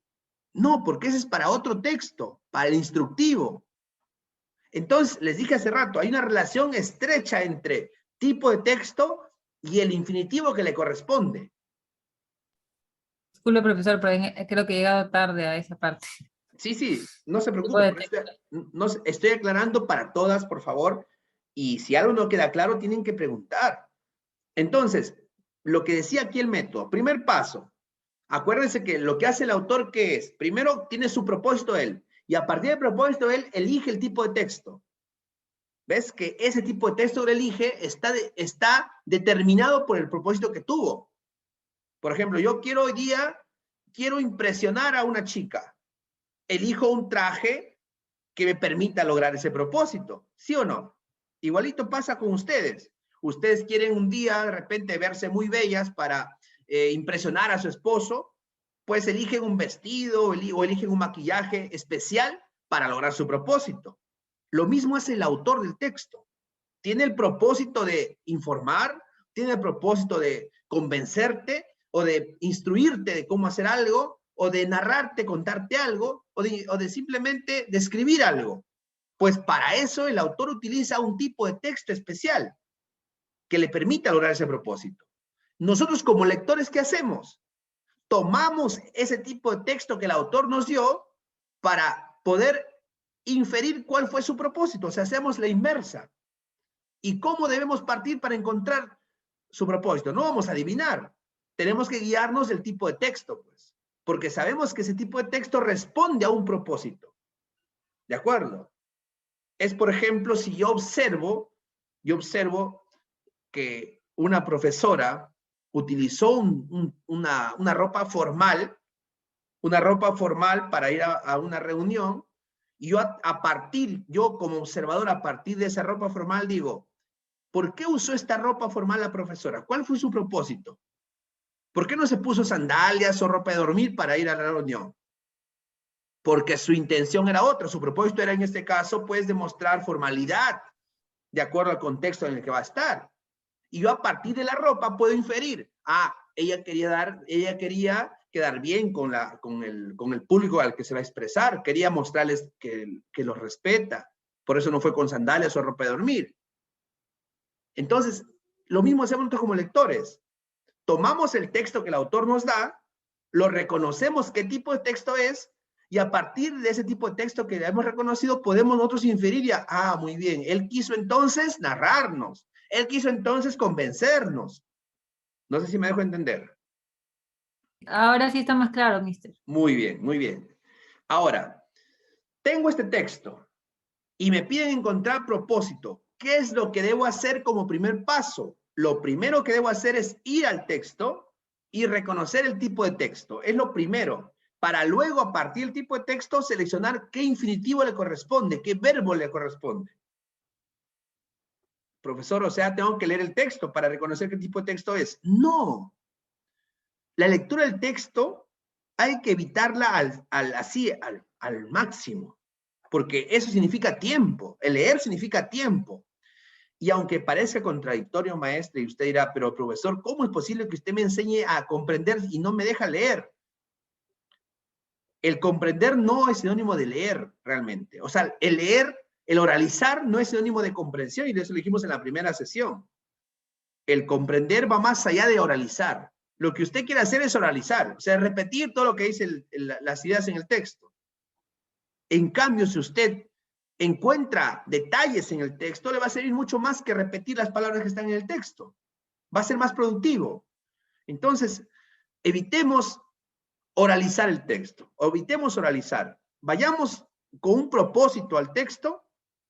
No, porque ese es para otro texto, para el instructivo. Entonces, les dije hace rato, hay una relación estrecha entre tipo de texto y el infinitivo que le corresponde. Disculpe, profesor, pero creo que he llegado tarde a esa parte. Sí, no se preocupe. Estoy aclarando para todas, por favor. Y si algo no queda claro, tienen que preguntar. Entonces, lo que decía aquí el método, primer paso, acuérdense que lo que hace el autor, ¿qué es? Primero tiene su propósito él, y a partir del propósito él elige el tipo de texto. ¿Ves? Que ese tipo de texto que elige está determinado por el propósito que tuvo. Por ejemplo, yo hoy día quiero impresionar a una chica. Elijo un traje que me permita lograr ese propósito, ¿sí o no? Igualito pasa con ustedes. Ustedes quieren un día de repente verse muy bellas para impresionar a su esposo, pues eligen un vestido o eligen un maquillaje especial para lograr su propósito. Lo mismo hace el autor del texto. Tiene el propósito de informar, tiene el propósito de convencerte o de instruirte de cómo hacer algo, o de narrarte, contarte algo, o de simplemente describir algo. Pues para eso el autor utiliza un tipo de texto especial que le permita lograr ese propósito. Nosotros como lectores, ¿qué hacemos? Tomamos ese tipo de texto que el autor nos dio para poder inferir cuál fue su propósito, o sea, hacemos la inversa. ¿Y cómo debemos partir para encontrar su propósito? No vamos a adivinar, tenemos que guiarnos del tipo de texto, pues, porque sabemos que ese tipo de texto responde a un propósito. ¿De acuerdo? Es, por ejemplo, si yo observo que una profesora utilizó una ropa formal para ir a una reunión, y yo como observador, a partir de esa ropa formal digo, ¿por qué usó esta ropa formal la profesora? ¿Cuál fue su propósito? ¿Por qué no se puso sandalias o ropa de dormir para ir a la reunión? Porque su intención era otra, su propósito era en este caso, pues, demostrar formalidad, de acuerdo al contexto en el que va a estar. Y yo a partir de la ropa puedo inferir, ella quería quedar bien con el público al que se va a expresar, quería mostrarles que los respeta, por eso no fue con sandalias o ropa de dormir. Entonces, lo mismo hacemos nosotros como lectores. Tomamos el texto que el autor nos da, lo reconocemos qué tipo de texto es, y a partir de ese tipo de texto que hemos reconocido, podemos nosotros inferir ya, muy bien, él quiso entonces narrarnos, él quiso entonces convencernos. No sé si me dejo entender. Ahora sí está más claro, mister. Muy bien, muy bien. Ahora, tengo este texto y me piden encontrar propósito. ¿Qué es lo que debo hacer como primer paso? Lo primero que debo hacer es ir al texto y reconocer el tipo de texto. Es lo primero, para luego, a partir del tipo de texto, seleccionar qué infinitivo le corresponde, qué verbo le corresponde. Profesor, o sea, tengo que leer el texto para reconocer qué tipo de texto es. No. La lectura del texto hay que evitarla al máximo, porque eso significa tiempo. El leer significa tiempo. Y aunque parezca contradictorio, maestra, y usted dirá, pero profesor, ¿cómo es posible que usted me enseñe a comprender y no me deja leer? El comprender no es sinónimo de leer realmente. O sea, el leer, el oralizar no es sinónimo de comprensión, y de eso lo dijimos en la primera sesión. El comprender va más allá de oralizar. Lo que usted quiere hacer es oralizar, o sea, repetir todo lo que dice las ideas en el texto. En cambio, si usted encuentra detalles en el texto, le va a servir mucho más que repetir las palabras que están en el texto. Va a ser más productivo. Entonces, evitemos oralizar el texto, evitemos oralizar. Vayamos con un propósito al texto,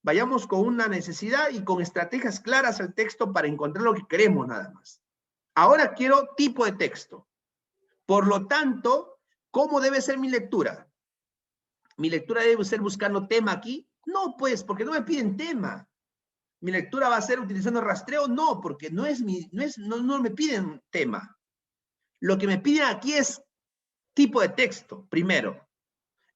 vayamos con una necesidad y con estrategias claras al texto para encontrar lo que queremos nada más. Ahora quiero tipo de texto. Por lo tanto, ¿cómo debe ser mi lectura? ¿Mi lectura debe ser buscando tema aquí? No, pues, porque no me piden tema. ¿Mi lectura va a ser utilizando rastreo? No, porque no me piden tema. Lo que me piden aquí es tipo de texto, primero.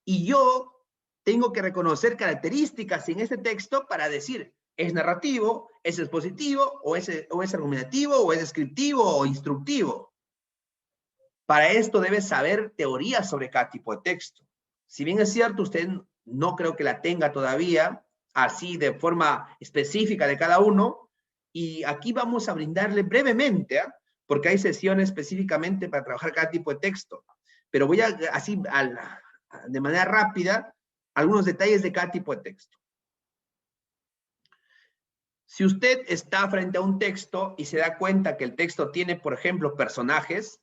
Y yo tengo que reconocer características en este texto para decir, ¿es narrativo, es expositivo, o es argumentativo, o es descriptivo, o instructivo? Para esto debe saber teoría sobre cada tipo de texto. Si bien es cierto, usted no creo que la tenga todavía, así de forma específica de cada uno, y aquí vamos a brindarle brevemente, porque hay sesiones específicamente para trabajar cada tipo de texto, pero voy a, así, de manera rápida, algunos detalles de cada tipo de texto. Si usted está frente a un texto y se da cuenta que el texto tiene, por ejemplo, personajes,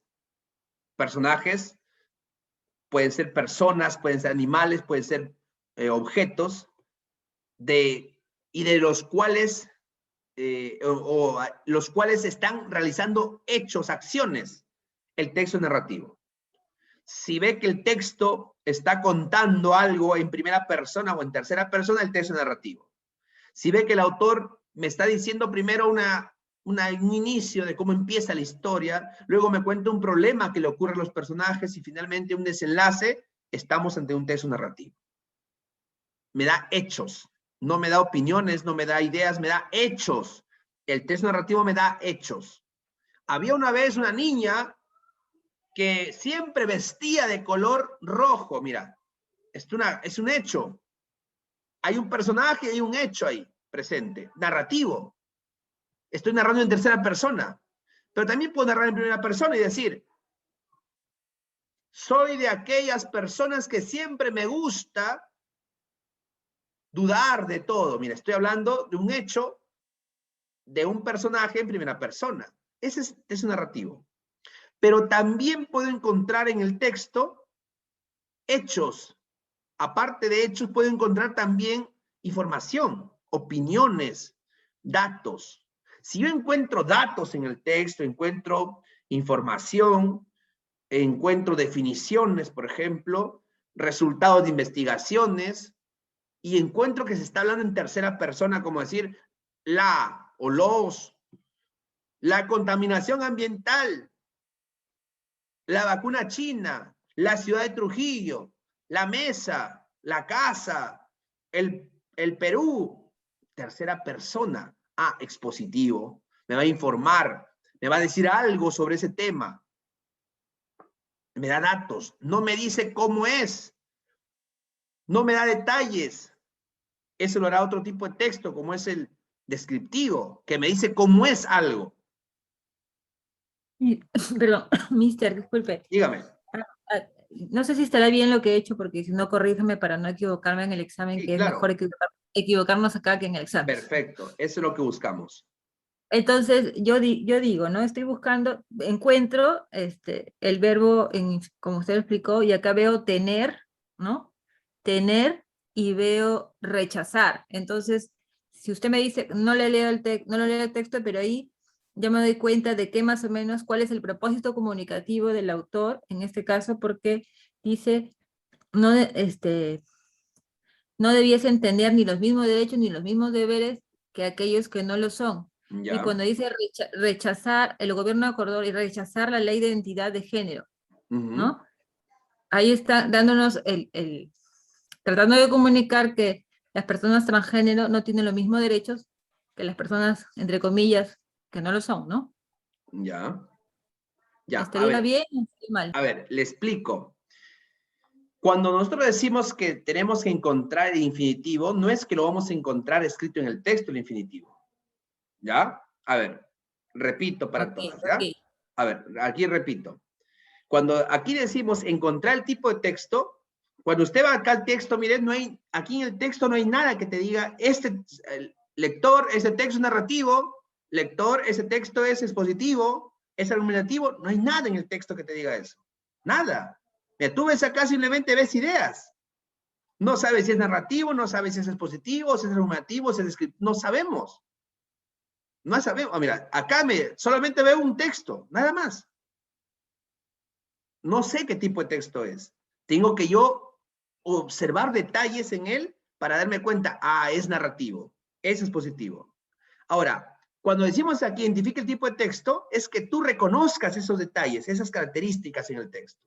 pueden ser personas, pueden ser animales, pueden ser objetos, y de los cuales, los cuales están realizando hechos, acciones, el texto es narrativo. Si ve que el texto está contando algo en primera persona o en tercera persona, el texto es narrativo. Si ve que el autor me está diciendo primero un inicio de cómo empieza la historia, luego me cuenta un problema que le ocurre a los personajes y finalmente un desenlace, estamos ante un texto narrativo. Me da hechos. No me da opiniones, no me da ideas, me da hechos. El texto narrativo me da hechos. Había una vez una niña que siempre vestía de color rojo. Mira, es un hecho. Hay un personaje y hay un hecho ahí presente, narrativo. Estoy narrando en tercera persona, pero también puedo narrar en primera persona y decir, soy de aquellas personas que siempre me gusta dudar de todo. Mira, estoy hablando de un hecho, de un personaje en primera persona. Ese es un narrativo. Pero también puedo encontrar en el texto hechos. Aparte de hechos, puedo encontrar también información, opiniones, datos. Si yo encuentro datos en el texto, encuentro información, encuentro definiciones, por ejemplo, resultados de investigaciones, y encuentro que se está hablando en tercera persona, como decir la o los, la contaminación ambiental, la vacuna china, la ciudad de Trujillo, la mesa, la casa, el Perú, tercera persona. Ah, expositivo, me va a informar, me va a decir algo sobre ese tema, me da datos, no me dice cómo es, no me da detalles. Eso lo hará otro tipo de texto, como es el descriptivo, que me dice cómo es algo. Perdón, mister, disculpe. Dígame. No sé si estará bien lo que he hecho, porque si no, corríjame para no equivocarme en el examen, Sí, que es claro. mejor equivocarnos acá que en el examen. Perfecto, eso es lo que buscamos. Entonces, yo digo, ¿no? Estoy buscando, encuentro el verbo, como usted lo explicó, y acá veo tener, ¿no? Tener y veo rechazar. Entonces, si usted me dice, no le leo el texto, pero ahí ya me doy cuenta de qué más o menos, cuál es el propósito comunicativo del autor, en este caso, porque dice, no, no debiesen tener ni los mismos derechos ni los mismos deberes que aquellos que no lo son. Ya. Y cuando dice rechazar, el gobierno acordó y rechazar la ley de identidad de género, ¿no? Ahí está dándonos tratando de comunicar que las personas transgénero no tienen los mismos derechos que las personas, entre comillas, que no lo son, ¿no? Ya. Ya, ¿Estaría bien o estoy mal? A ver, le explico. Cuando nosotros decimos que tenemos que encontrar el infinitivo, no es que lo vamos a encontrar escrito en el texto el infinitivo. ¿Ya? A ver, repito para todos, ¿ya? Okay. A ver, aquí repito. Cuando aquí decimos encontrar el tipo de texto, cuando usted va acá al texto, miren, aquí en el texto no hay nada que te diga, lector, este texto es narrativo, lector, ese texto es expositivo, es argumentativo, no hay nada en el texto que te diga eso. Nada. Mira, tú ves acá, simplemente ves ideas. No sabes si es narrativo, no sabes si es expositivo, si es argumentativo, si es descriptivo, no sabemos. No sabemos. Mira, acá solamente veo un texto, nada más. No sé qué tipo de texto es. Tengo que yo observar detalles en él para darme cuenta, es narrativo, es expositivo. Ahora, cuando decimos aquí identifica el tipo de texto, es que tú reconozcas esos detalles, esas características en el texto.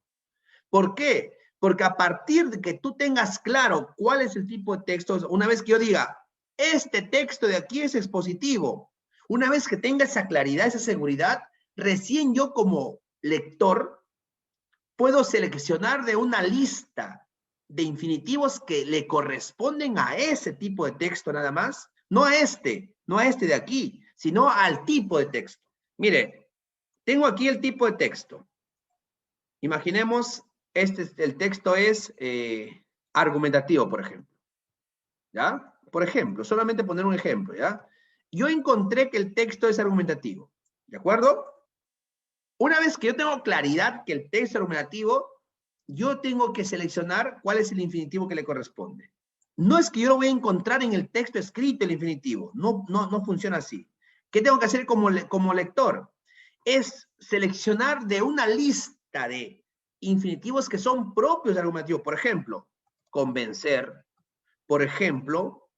¿Por qué? Porque a partir de que tú tengas claro cuál es el tipo de texto, una vez que yo diga, este texto de aquí es expositivo, una vez que tenga esa claridad, esa seguridad, recién yo como lector puedo seleccionar de una lista de infinitivos que le corresponden a ese tipo de texto nada más, no a este de aquí, sino al tipo de texto. Mire, tengo aquí el tipo de texto. Imaginemos, el texto es argumentativo, por ejemplo. ¿Ya? Por ejemplo, solamente poner un ejemplo, ¿ya? Yo encontré que el texto es argumentativo, ¿de acuerdo? Una vez que yo tengo claridad que el texto es argumentativo, yo tengo que seleccionar cuál es el infinitivo que le corresponde. No es que yo lo voy a encontrar en el texto escrito el infinitivo, no funciona así. ¿Qué tengo que hacer como lector? Es seleccionar de una lista de infinitivos que son propios del argumentativo. Por ejemplo, convencer, por ejemplo,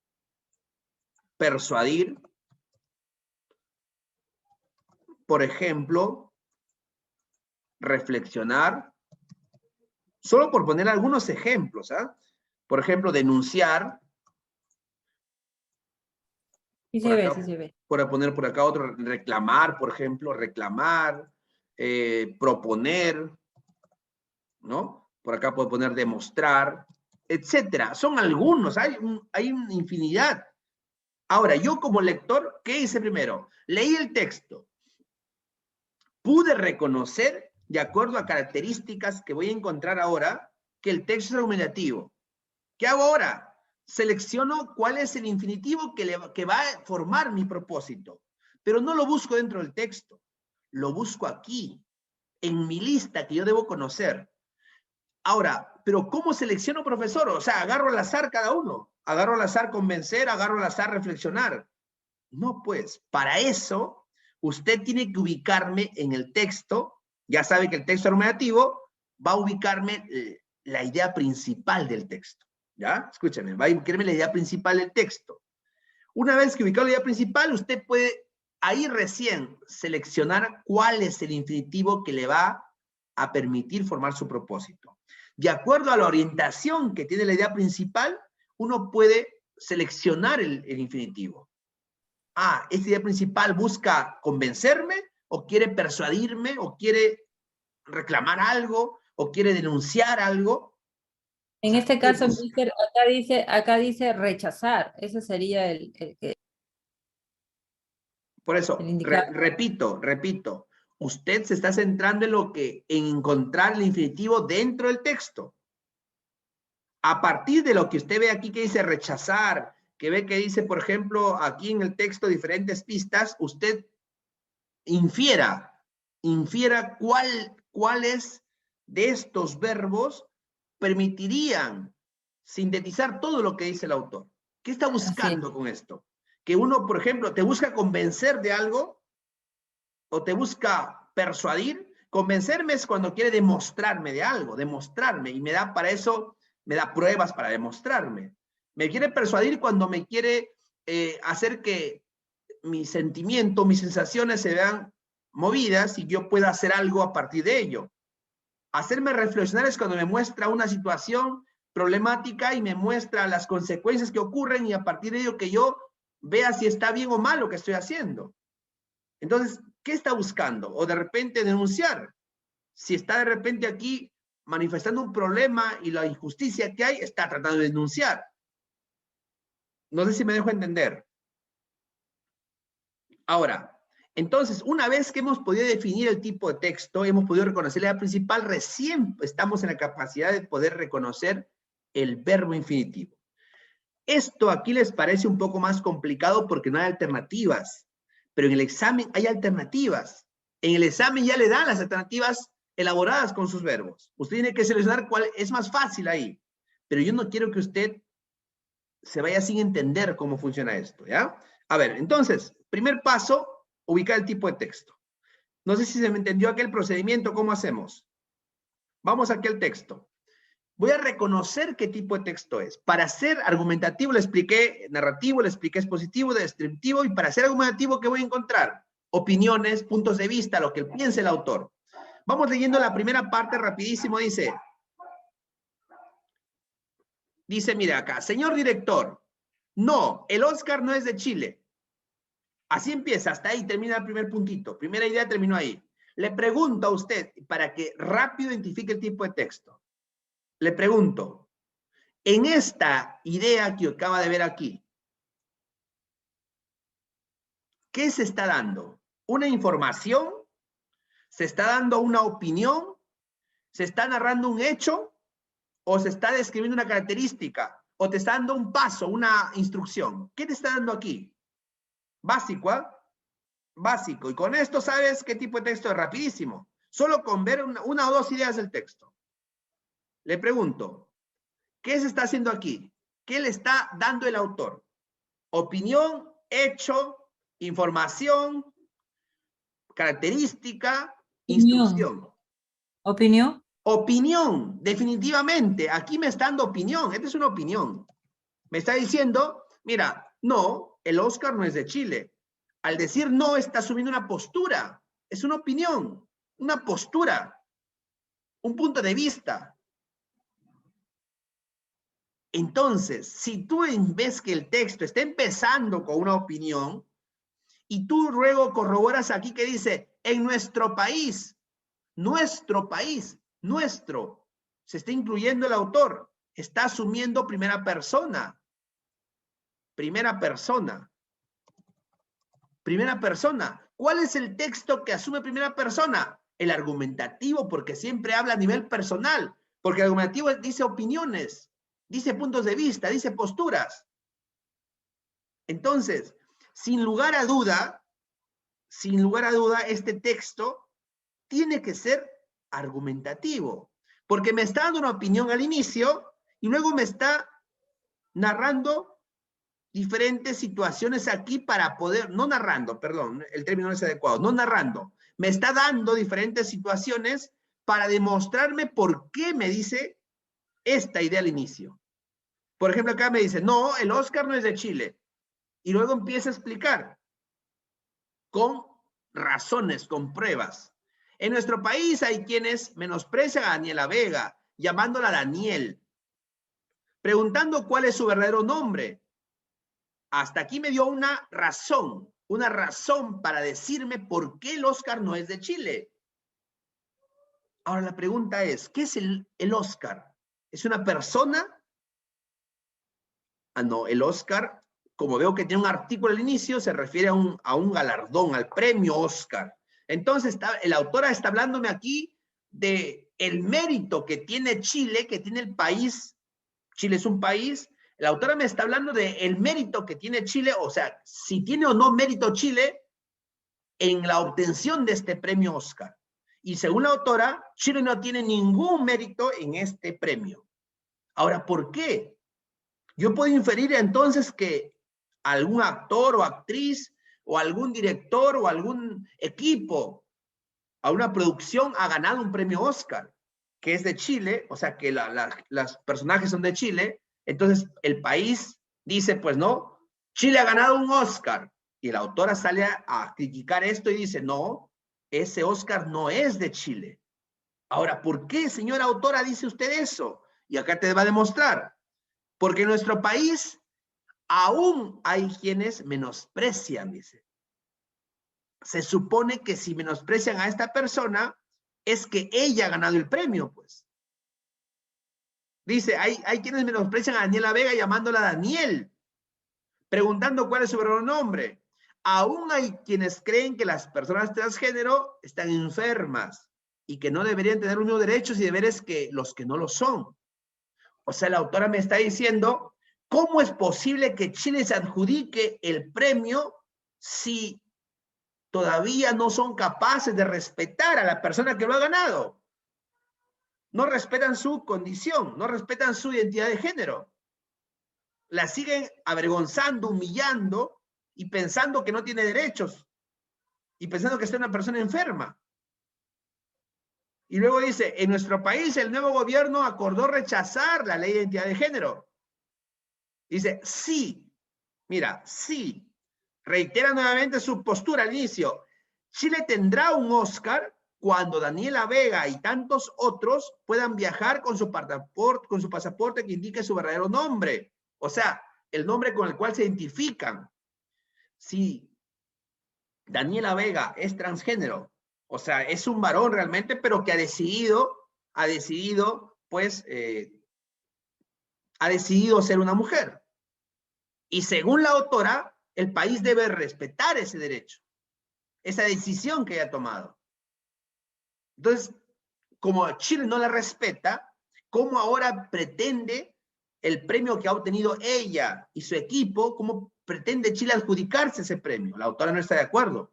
persuadir, por ejemplo, reflexionar, solo por poner algunos ejemplos, ¿ah? Por ejemplo, denunciar, Sí se ve, sí se ve. Por poner por acá otro, reclamar, por ejemplo, reclamar, proponer, ¿no? Por acá puedo poner demostrar, etcétera. Son algunos, hay una infinidad. Ahora, yo como lector, ¿qué hice primero? Leí el texto. Pude reconocer, de acuerdo a características que voy a encontrar ahora, que el texto es argumentativo. ¿Qué hago ahora? Selecciono cuál es el infinitivo que va a formar mi propósito. Pero no lo busco dentro del texto. Lo busco aquí, en mi lista que yo debo conocer. Ahora, ¿pero cómo selecciono, profesor? O sea, agarro al azar cada uno. Agarro al azar convencer, agarro al azar reflexionar. No, pues, para eso, usted tiene que ubicarme en el texto. Ya sabe que el texto argumentativo va a ubicarme la idea principal del texto. ¿Ya? Escúchame, va a ubicarme la idea principal del texto. Una vez que ubicado la idea principal, usted puede ahí recién seleccionar cuál es el infinitivo que le va a permitir formar su propósito. De acuerdo a la orientación que tiene la idea principal, uno puede seleccionar el infinitivo. Ah, ¿esta idea principal busca convencerme o quiere persuadirme o quiere reclamar algo o quiere denunciar algo? En este caso, mister, acá dice rechazar. Ese sería el que... Por eso, repito, usted se está centrando en encontrar el infinitivo dentro del texto. A partir de lo que usted ve aquí que dice rechazar, que ve que dice, por ejemplo, aquí en el texto diferentes pistas, usted infiera cuáles de estos verbos permitirían sintetizar todo lo que dice el autor. ¿Qué está buscando con esto? Que uno, por ejemplo, te busca convencer de algo o te busca persuadir. Convencerme es cuando quiere demostrarme de algo, demostrarme, y me da para eso, me da pruebas para demostrarme. Me quiere persuadir cuando me quiere hacer que mi sentimiento, mis sensaciones se vean movidas y yo pueda hacer algo a partir de ello. Hacerme reflexionar es cuando me muestra una situación problemática y me muestra las consecuencias que ocurren y a partir de ello que yo vea si está bien o mal lo que estoy haciendo. Entonces, ¿qué está buscando? O de repente denunciar. Si está de repente aquí manifestando un problema y la injusticia que hay, está tratando de denunciar. No sé si me dejo entender. Ahora, entonces, una vez que hemos podido definir el tipo de texto, hemos podido reconocer la idea principal, recién estamos en la capacidad de poder reconocer el verbo infinitivo. Esto aquí les parece un poco más complicado porque no hay alternativas, pero en el examen hay alternativas. En el examen ya le dan las alternativas elaboradas con sus verbos. Usted tiene que seleccionar cuál es más fácil ahí, pero yo no quiero que usted se vaya sin entender cómo funciona esto, ¿ya? A ver, entonces, primer paso, ubicar el tipo de texto. No sé si se me entendió aquel procedimiento, ¿cómo hacemos? Vamos aquí al texto. Voy a reconocer qué tipo de texto es. Para ser argumentativo le expliqué narrativo, le expliqué expositivo, descriptivo, y para ser argumentativo, ¿qué voy a encontrar? Opiniones, puntos de vista, lo que piense el autor. Vamos leyendo la primera parte rapidísimo, dice, mira acá, señor director, no, el Oscar no es de Chile. Así empieza, hasta ahí termina el primer puntito. Primera idea terminó ahí. Le pregunto a usted, para que rápido identifique el tipo de texto. Le pregunto, en esta idea que acaba de ver aquí, ¿qué se está dando? ¿Una información? ¿Se está dando una opinión? ¿Se está narrando un hecho? ¿O se está describiendo una característica? ¿O te está dando un paso, una instrucción? ¿Qué te está dando aquí? Básico, ¿eh? Básico. Y con esto sabes qué tipo de texto es rapidísimo. Solo con ver una o dos ideas del texto. Le pregunto, ¿qué se está haciendo aquí? ¿Qué le está dando el autor? Opinión, hecho, información, característica, instrucción. ¿Opinión? Opinión, definitivamente. Aquí me está dando opinión. Esta es una opinión. Me está diciendo, mira, no, el Oscar no es de Chile. Al decir no, está asumiendo una postura. Es una opinión, una postura, un punto de vista. Entonces, si tú ves que el texto está empezando con una opinión y tú luego corroboras aquí que dice, en nuestro país, nuestro, se está incluyendo el autor, está asumiendo primera persona. Primera persona. ¿Cuál es el texto que asume primera persona? El argumentativo, porque siempre habla a nivel personal, porque el argumentativo dice opiniones, dice puntos de vista, dice posturas. Entonces, sin lugar a duda, este texto tiene que ser argumentativo, porque me está dando una opinión al inicio y luego me está narrando diferentes situaciones aquí para poder, no narrando, perdón, el término no es adecuado, no narrando, me está dando diferentes situaciones para demostrarme por qué me dice esta idea al inicio. Por ejemplo, acá me dice, no, el Oscar no es de Chile. Y luego empieza a explicar con razones, con pruebas. En nuestro país hay quienes menosprecian a Daniela Vega, llamándola Daniel, preguntando cuál es su verdadero nombre. Hasta aquí me dio una razón para decirme por qué el Oscar no es de Chile. Ahora la pregunta es, ¿qué es el Oscar? ¿Es una persona? Ah, no, el Oscar, como veo que tiene un artículo al inicio, se refiere a un galardón, al premio Oscar. Entonces, el autor está hablándome aquí de el mérito que tiene Chile, que tiene el país. Chile es un país. La autora me está hablando del mérito que tiene Chile, o sea, si tiene o no mérito Chile en la obtención de este premio Oscar. Y según la autora, Chile no tiene ningún mérito en este premio. Ahora, ¿por qué? Yo puedo inferir entonces que algún actor o actriz o algún director o algún equipo a una producción ha ganado un premio Oscar, que es de Chile, o sea que los personajes son de Chile. Entonces el país dice, pues no, Chile ha ganado un Oscar. Y la autora sale a criticar esto y dice, no, ese Oscar no es de Chile. Ahora, ¿por qué, señora autora, dice usted eso? Y acá te va a demostrar. Porque en nuestro país aún hay quienes menosprecian, dice. Se supone que si menosprecian a esta persona, es que ella ha ganado el premio, pues. Dice, hay quienes menosprecian a Daniela Vega llamándola Daniel, preguntando cuál es su verdadero nombre. Aún hay quienes creen que las personas transgénero están enfermas y que no deberían tener los mismos derechos y deberes que los que no lo son. O sea, la autora me está diciendo, ¿cómo es posible que Chile se adjudique el premio si todavía no son capaces de respetar a la persona que lo ha ganado? No respetan su condición, no respetan su identidad de género. La siguen avergonzando, humillando y pensando que no tiene derechos y pensando que es una persona enferma. Y luego dice, en nuestro país el nuevo gobierno acordó rechazar la ley de identidad de género. Dice, sí, mira, sí. Reitera nuevamente su postura al inicio. Chile tendrá un Oscar cuando Daniela Vega y tantos otros puedan viajar con su pasaporte que indique su verdadero nombre. O sea, el nombre con el cual se identifican. Si Daniela Vega es transgénero, o sea, es un varón realmente, pero que ha decidido, pues, ha decidido ser una mujer. Y según la autora, el país debe respetar ese derecho, esa decisión que haya tomado. Entonces, como Chile no la respeta, ¿cómo ahora pretende el premio que ha obtenido ella y su equipo, cómo pretende Chile adjudicarse ese premio? La autora no está de acuerdo.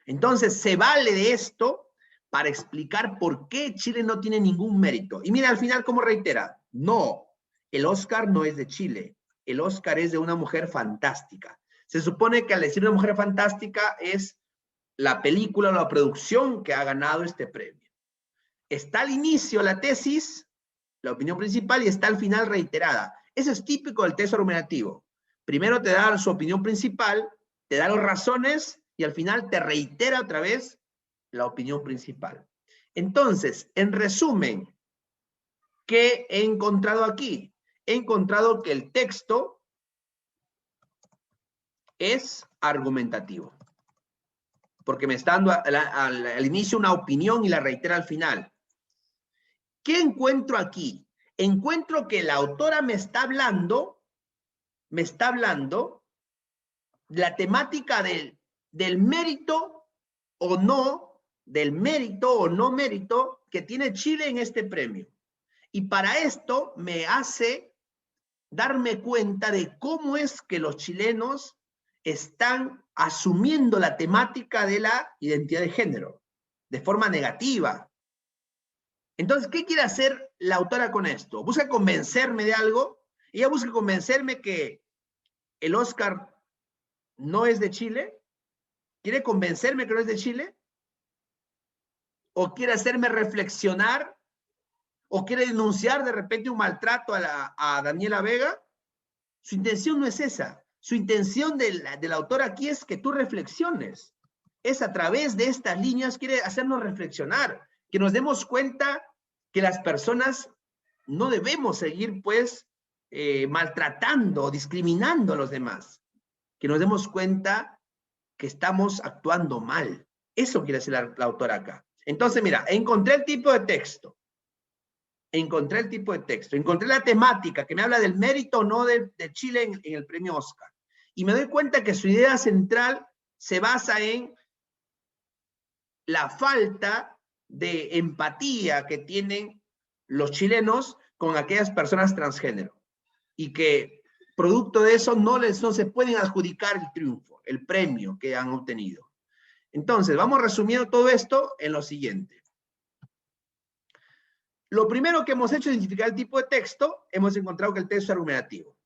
Entonces, se vale de esto para explicar por qué Chile no tiene ningún mérito. Y mira al final cómo reitera, no, el Oscar no es de Chile, el Oscar es de una mujer fantástica. Se supone que al decir una mujer fantástica es la película o la producción que ha ganado este premio. Está al inicio la tesis, la opinión principal, y está al final reiterada. Eso es típico del texto argumentativo. Primero te da su opinión principal, te da las razones, y al final te reitera otra vez la opinión principal. Entonces, en resumen, ¿qué he encontrado aquí? he encontrado que el texto es argumentativo. Porque me está dando al inicio una opinión y la reitera al final. ¿Qué encuentro aquí? Encuentro que la autora me está hablando de la temática del mérito o no, del mérito o no mérito que tiene Chile en este premio. Y para esto me hace darme cuenta de cómo es que los chilenos están asumiendo la temática de la identidad de género de forma negativa. Entonces, ¿qué quiere hacer la autora con esto? ¿Busca convencerme de algo? ¿Ella busca convencerme que el Oscar no es de Chile? ¿Quiere convencerme que no es de Chile? ¿O quiere hacerme reflexionar? ¿O quiere denunciar de repente un maltrato a Daniela Vega? Su intención no es esa. Su intención de la autora aquí es que tú reflexiones. Es a través de estas líneas, quiere hacernos reflexionar, que nos demos cuenta que las personas no debemos seguir, pues, maltratando o discriminando a los demás. Que nos demos cuenta que estamos actuando mal. Eso quiere decir la autora acá. Entonces, mira, encontré el tipo de texto. Encontré la temática que me habla del mérito o no de Chile en el premio Oscar. Y me doy cuenta que su idea central se basa en la falta de empatía que tienen los chilenos con aquellas personas transgénero. Y que producto de eso no se pueden adjudicar el triunfo, el premio que han obtenido. Entonces, vamos resumiendo todo esto en lo siguiente. Lo primero que hemos hecho es identificar el tipo de texto. Hemos encontrado que el texto es argumentativo.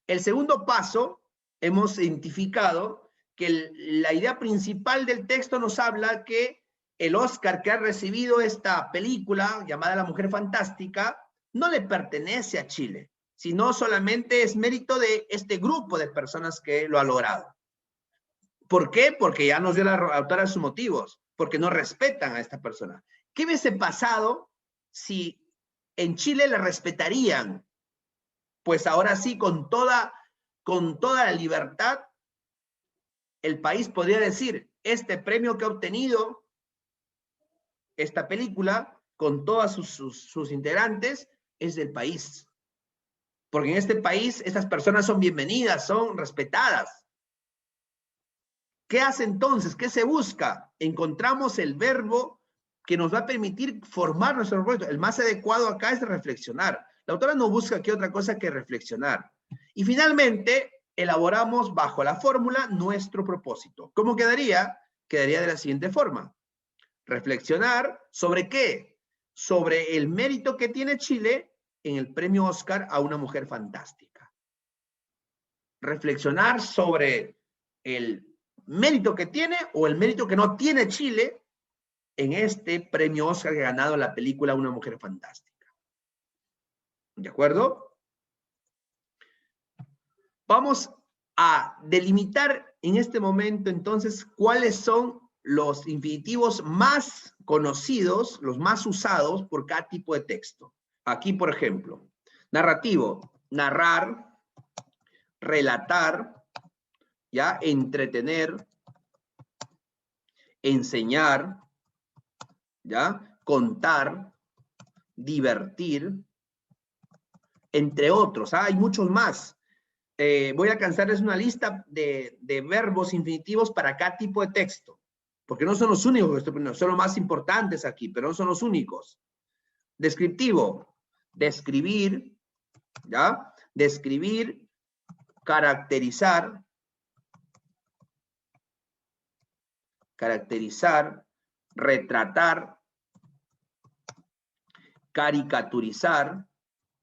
El segundo paso, hemos identificado que la idea principal del texto nos habla que el Oscar que ha recibido esta película llamada La Mujer Fantástica no le pertenece a Chile, sino solamente es mérito de este grupo de personas que lo ha logrado. ¿Por qué? Porque ya nos dio la autora sus motivos, porque no respetan a esta persona. ¿Qué hubiese pasado si en Chile le respetarían? Pues ahora sí, con toda la libertad, el país podría decir, este premio que ha obtenido esta película, con todos sus integrantes, es del país. Porque en este país, estas personas son bienvenidas, son respetadas. ¿Qué hace entonces? ¿Qué se busca? Encontramos el verbo que nos va a permitir formar nuestro propósito. El más adecuado acá es reflexionar. La autora no busca aquí otra cosa que reflexionar. Y finalmente, elaboramos bajo la fórmula nuestro propósito. ¿Cómo quedaría? Quedaría de la siguiente forma. Reflexionar ¿sobre qué? Sobre el mérito que tiene Chile en el premio Oscar a una mujer fantástica. Reflexionar sobre el mérito que tiene o el mérito que no tiene Chile en este premio Oscar que ha ganado la película Una Mujer Fantástica. ¿De acuerdo? Vamos a delimitar en este momento entonces cuáles son los infinitivos más conocidos, los más usados por cada tipo de texto. Aquí, por ejemplo, narrativo, narrar, relatar, ¿ya? Entretener, enseñar, ¿ya? Contar, divertir, entre otros. Hay muchos más. Voy a alcanzarles una lista de verbos infinitivos para cada tipo de texto, porque no son los únicos que estoy poniendo, son los más importantes aquí, pero no son los únicos. Descriptivo, describir, ¿ya? Describir, caracterizar, retratar, caricaturizar,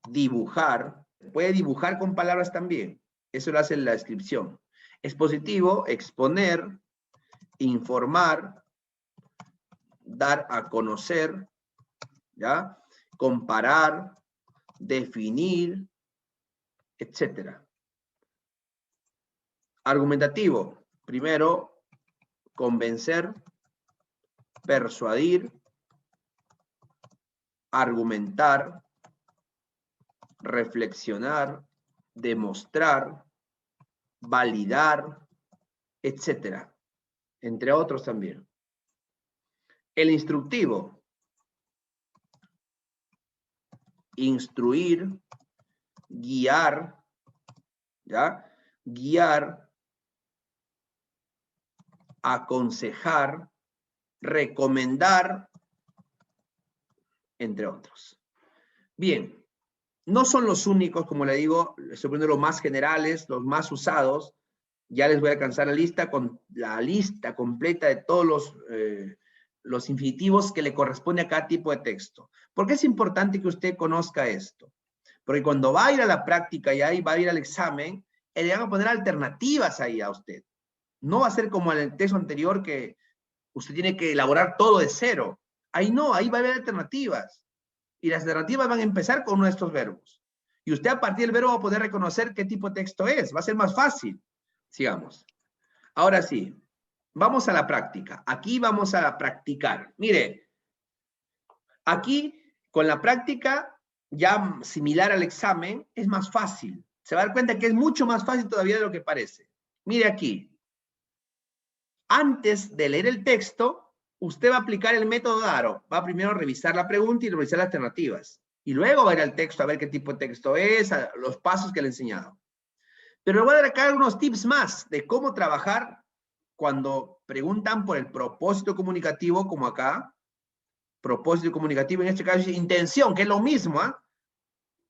dibujar. Puede dibujar con palabras también. Eso lo hace la descripción. Expositivo, exponer, informar, dar a conocer, ¿ya? Comparar, definir, etc. Argumentativo, primero, convencer, persuadir, argumentar, reflexionar, demostrar, validar, etcétera, entre otros también. El instructivo, instruir, guiar, ¿ya? Guiar, aconsejar, recomendar, entre otros. Bien, no son los únicos, como le digo, estoy poniendo los más generales, los más usados. Ya les voy a alcanzar la lista con la lista completa de todos los infinitivos que le corresponde a cada tipo de texto. ¿Por qué es importante que usted conozca esto? Porque cuando va a ir a la práctica y ahí va a ir al examen, le van a poner alternativas ahí a usted. No va a ser como en el texto anterior que usted tiene que elaborar todo de cero. Ahí no, ahí va a haber alternativas. Y las alternativas van a empezar con uno de estos verbos. Y usted a partir del verbo va a poder reconocer qué tipo de texto es. Va a ser más fácil. Sigamos. Ahora sí, vamos a la práctica. Aquí vamos a practicar. Mire, aquí con la práctica, ya similar al examen, es más fácil. Se va a dar cuenta que es mucho más fácil todavía de lo que parece. Mire aquí. Antes de leer el texto, usted va a aplicar el método Daro. Va primero a revisar la pregunta y revisar las alternativas. Y luego va a ir al texto a ver qué tipo de texto es, los pasos que le he enseñado. Pero le voy a dar acá algunos tips más de cómo trabajar cuando preguntan por el propósito comunicativo, como acá. Propósito comunicativo, en este caso es intención, que es lo mismo.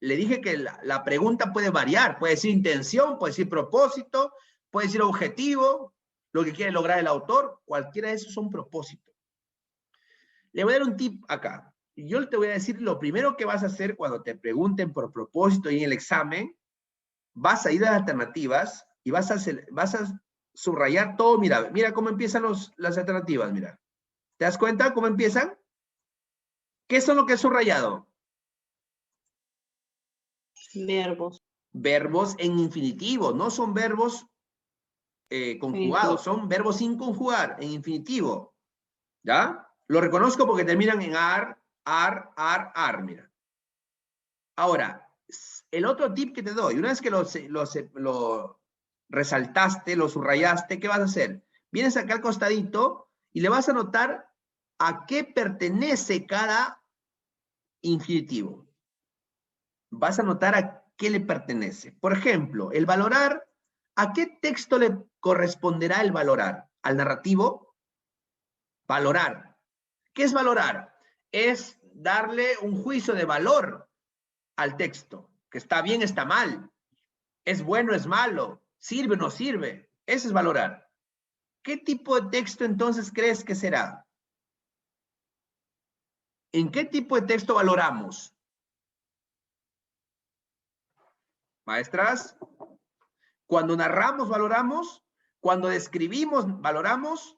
Le dije que la pregunta puede variar. Puede decir intención, puede decir propósito, puede decir objetivo, lo que quiere lograr el autor. Cualquiera de esos son propósitos. Le voy a dar un tip acá. Yo te voy a decir lo primero que vas a hacer cuando te pregunten por propósito y en el examen. Vas a ir a las alternativas y vas a subrayar todo. Mira, mira cómo empiezan las alternativas, mira. ¿Te das cuenta cómo empiezan? ¿Qué son lo que he subrayado? Verbos. Verbos en infinitivo, no son verbos conjugados, son verbos sin conjugar, en infinitivo. ¿Ya? Lo reconozco porque terminan en ar, mira. Ahora, el otro tip que te doy, una vez que lo resaltaste, lo subrayaste, ¿qué vas a hacer? Vienes acá al costadito y le vas a anotar a qué pertenece cada infinitivo. Vas a anotar a qué le pertenece. Por ejemplo, el valorar, ¿a qué texto le corresponderá el valorar? ¿Al narrativo? Valorar. ¿Qué es valorar? Es darle un juicio de valor al texto, que está bien, está mal, es bueno, es malo, sirve, no sirve. Eso es valorar. ¿Qué tipo de texto entonces crees que será? ¿En qué tipo de texto valoramos? Maestras, cuando narramos valoramos, cuando describimos valoramos,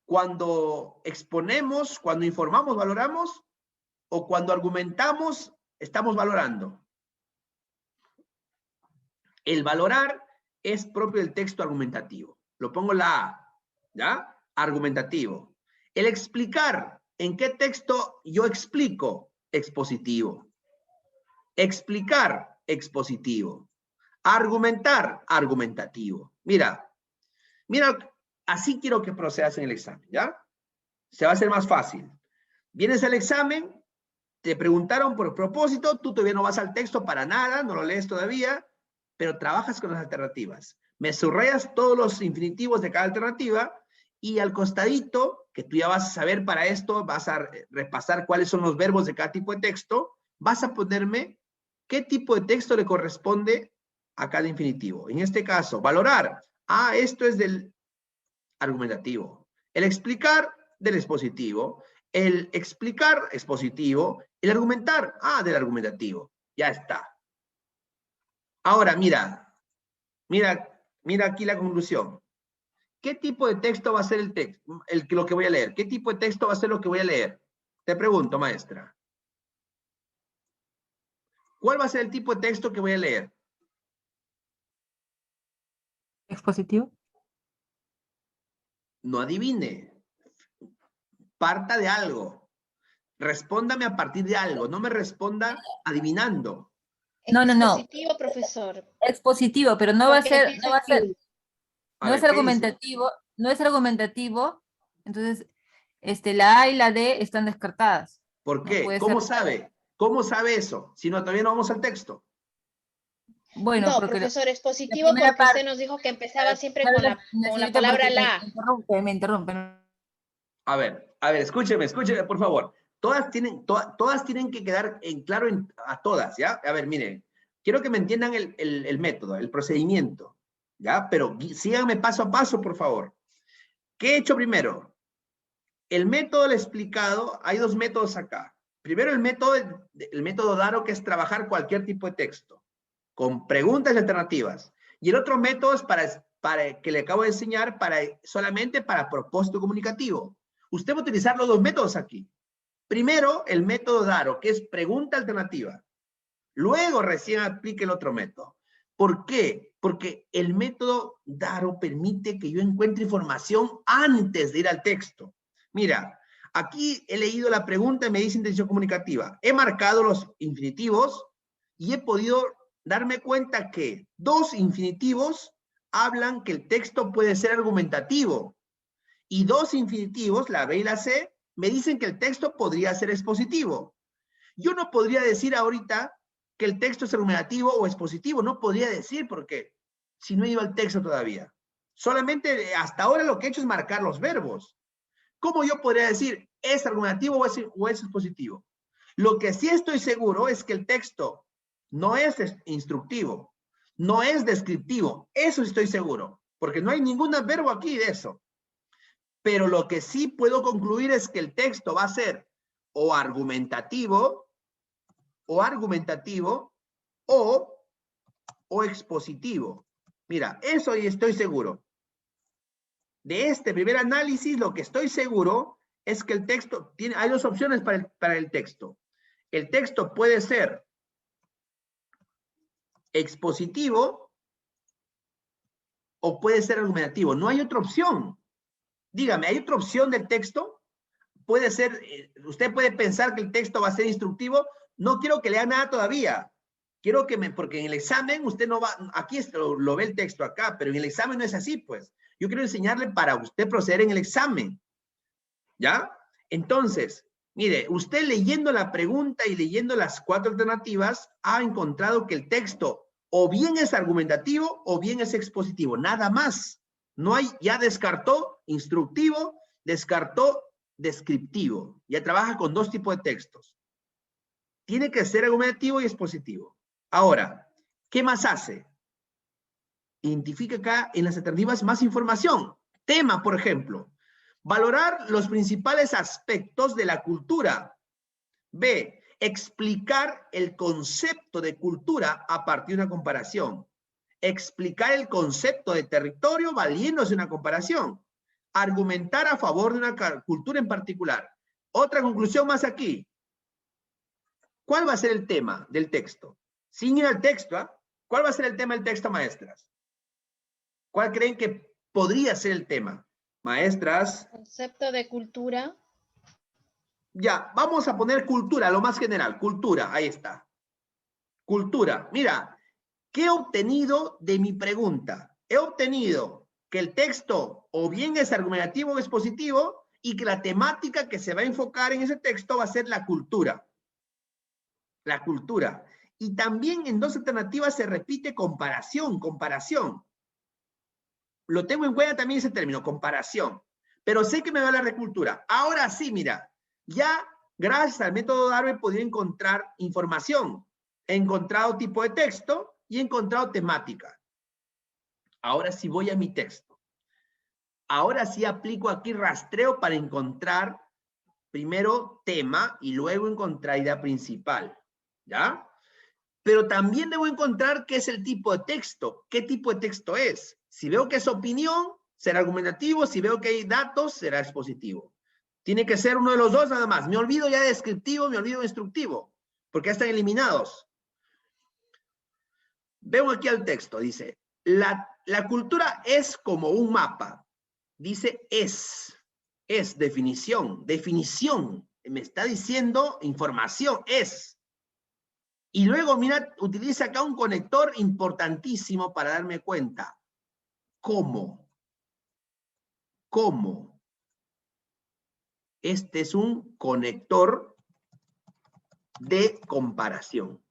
cuando exponemos, cuando informamos valoramos, o cuando argumentamos estamos valorando. El valorar es propio del texto argumentativo. Lo pongo la A, ¿ya? Argumentativo. El explicar, ¿en qué texto yo explico? Expositivo. Explicar, expositivo. Argumentar, argumentativo. Mira, mira, así quiero que procedas en el examen, ¿ya? Se va a hacer más fácil. Vienes al examen, te preguntaron por propósito, tú todavía no vas al texto para nada, no lo lees todavía, pero trabajas con las alternativas. Me subrayas todos los infinitivos de cada alternativa y al costadito, que tú ya vas a saber para esto, vas a repasar cuáles son los verbos de cada tipo de texto, vas a ponerme qué tipo de texto le corresponde a cada infinitivo. En este caso, valorar. Ah, esto es del argumentativo. El explicar, del expositivo. El explicar, expositivo. El argumentar, del argumentativo. Ya está. Ahora, mira aquí la conclusión. ¿Qué tipo de texto va a ser el texto? Lo que voy a leer. ¿Qué tipo de texto va a ser lo que voy a leer? Te pregunto, maestra. ¿Cuál va a ser el tipo de texto que voy a leer? Expositivo. No adivine. Parta de algo. Respóndame a partir de algo. No me responda adivinando. No, no, no. Expositivo, profesor. Expositivo, pero no va a Porque ser, dice no va a ser, que- A no es ver, ¿qué dice? argumentativo, no es argumentativo, entonces la A y la D están descartadas. ¿Por No qué? puede ¿Cómo ser. sabe? ¿Cómo sabe eso? Si no, todavía no vamos al texto. Bueno, No, porque profesor, la expositivo primera porque usted parte, nos dijo que empezaba siempre ¿sabe con la señorita, palabra porque la. me interrumpen. A ver, escúcheme, por favor. Todas tienen que quedar en claro a todas, ¿ya? A ver, miren, quiero que me entiendan el método, el procedimiento, ¿ya? Pero síganme paso a paso, por favor. ¿Qué he hecho primero? El método le he explicado, hay dos métodos acá. Primero el método Daro, que es trabajar cualquier tipo de texto, con preguntas y alternativas. Y el otro método es para que le acabo de enseñar, solamente para propósito comunicativo. Usted va a utilizar los dos métodos aquí. Primero, el método Daro, que es pregunta alternativa. Luego recién aplique el otro método. ¿Por qué? Porque el método Daro permite que yo encuentre información antes de ir al texto. Mira, aquí he leído la pregunta y me dice intención comunicativa. He marcado los infinitivos y he podido darme cuenta que dos infinitivos hablan que el texto puede ser argumentativo. Y dos infinitivos, la B y la C, me dicen que el texto podría ser expositivo. Yo no podría decir ahorita que el texto es argumentativo o expositivo. No podría decir por qué, si no he ido al texto todavía. Solamente hasta ahora lo que he hecho es marcar los verbos. ¿Cómo yo podría decir es argumentativo o es expositivo? Lo que sí estoy seguro es que el texto no es instructivo, no es descriptivo. Eso estoy seguro, porque no hay ningún verbo aquí de eso. Pero lo que sí puedo concluir es que el texto va a ser o argumentativo o expositivo. Mira, eso y estoy seguro. De este primer análisis, lo que estoy seguro es que el texto hay dos opciones para el texto. El texto puede ser expositivo o puede ser argumentativo. No hay otra opción. Dígame, ¿hay otra opción del texto? Puede ser, usted puede pensar que el texto va a ser instructivo. No quiero que lea nada todavía. Quiero porque en el examen usted no va, aquí lo ve el texto acá, pero en el examen no es así, pues. Yo quiero enseñarle para usted proceder en el examen. ¿Ya? Entonces, mire, usted leyendo la pregunta y leyendo las cuatro alternativas, ha encontrado que el texto o bien es argumentativo o bien es expositivo, nada más. No hay, ya descartó instructivo, descartó descriptivo. Ya trabaja con dos tipos de textos. Tiene que ser argumentativo y expositivo. Ahora, ¿qué más hace? Identifica acá en las alternativas más información. Tema, por ejemplo. Valorar los principales aspectos de la cultura. B. Explicar el concepto de cultura a partir de una comparación. Explicar el concepto de territorio valiéndose de una comparación. Argumentar a favor de una cultura en particular. Otra conclusión más aquí. ¿Cuál va a ser el tema del texto? Sin ir al texto, ¿eh? ¿Cuál va a ser el tema del texto, maestras? ¿Cuál creen que podría ser el tema? Maestras. Concepto de cultura. Ya, vamos a poner cultura, lo más general. Cultura, ahí está. Cultura. Mira, ¿qué he obtenido de mi pregunta? He obtenido que el texto o bien es argumentativo o expositivo y que la temática que se va a enfocar en ese texto va a ser la cultura. La cultura. Y también en dos alternativas se repite comparación. Lo tengo en cuenta también ese término, comparación. Pero sé que me va a hablar de cultura. Ahora sí, mira, ya gracias al método Daro he podido encontrar información. He encontrado tipo de texto y he encontrado temática. Ahora sí voy a mi texto. Ahora sí aplico aquí rastreo para encontrar primero tema y luego encontrar idea principal. ¿Ya? Pero también debo encontrar qué es el tipo de texto. ¿Qué tipo de texto es? Si veo que es opinión, será argumentativo. Si veo que hay datos, será expositivo. Tiene que ser uno de los dos nada más. Me olvido ya de descriptivo, me olvido de instructivo, porque ya están eliminados. Veo aquí al texto, dice, la cultura es como un mapa. Dice es definición, me está diciendo información, es. Y luego, mira, utiliza acá un conector importantísimo para darme cuenta. ¿Cómo? ¿Cómo? Este es un conector de comparación.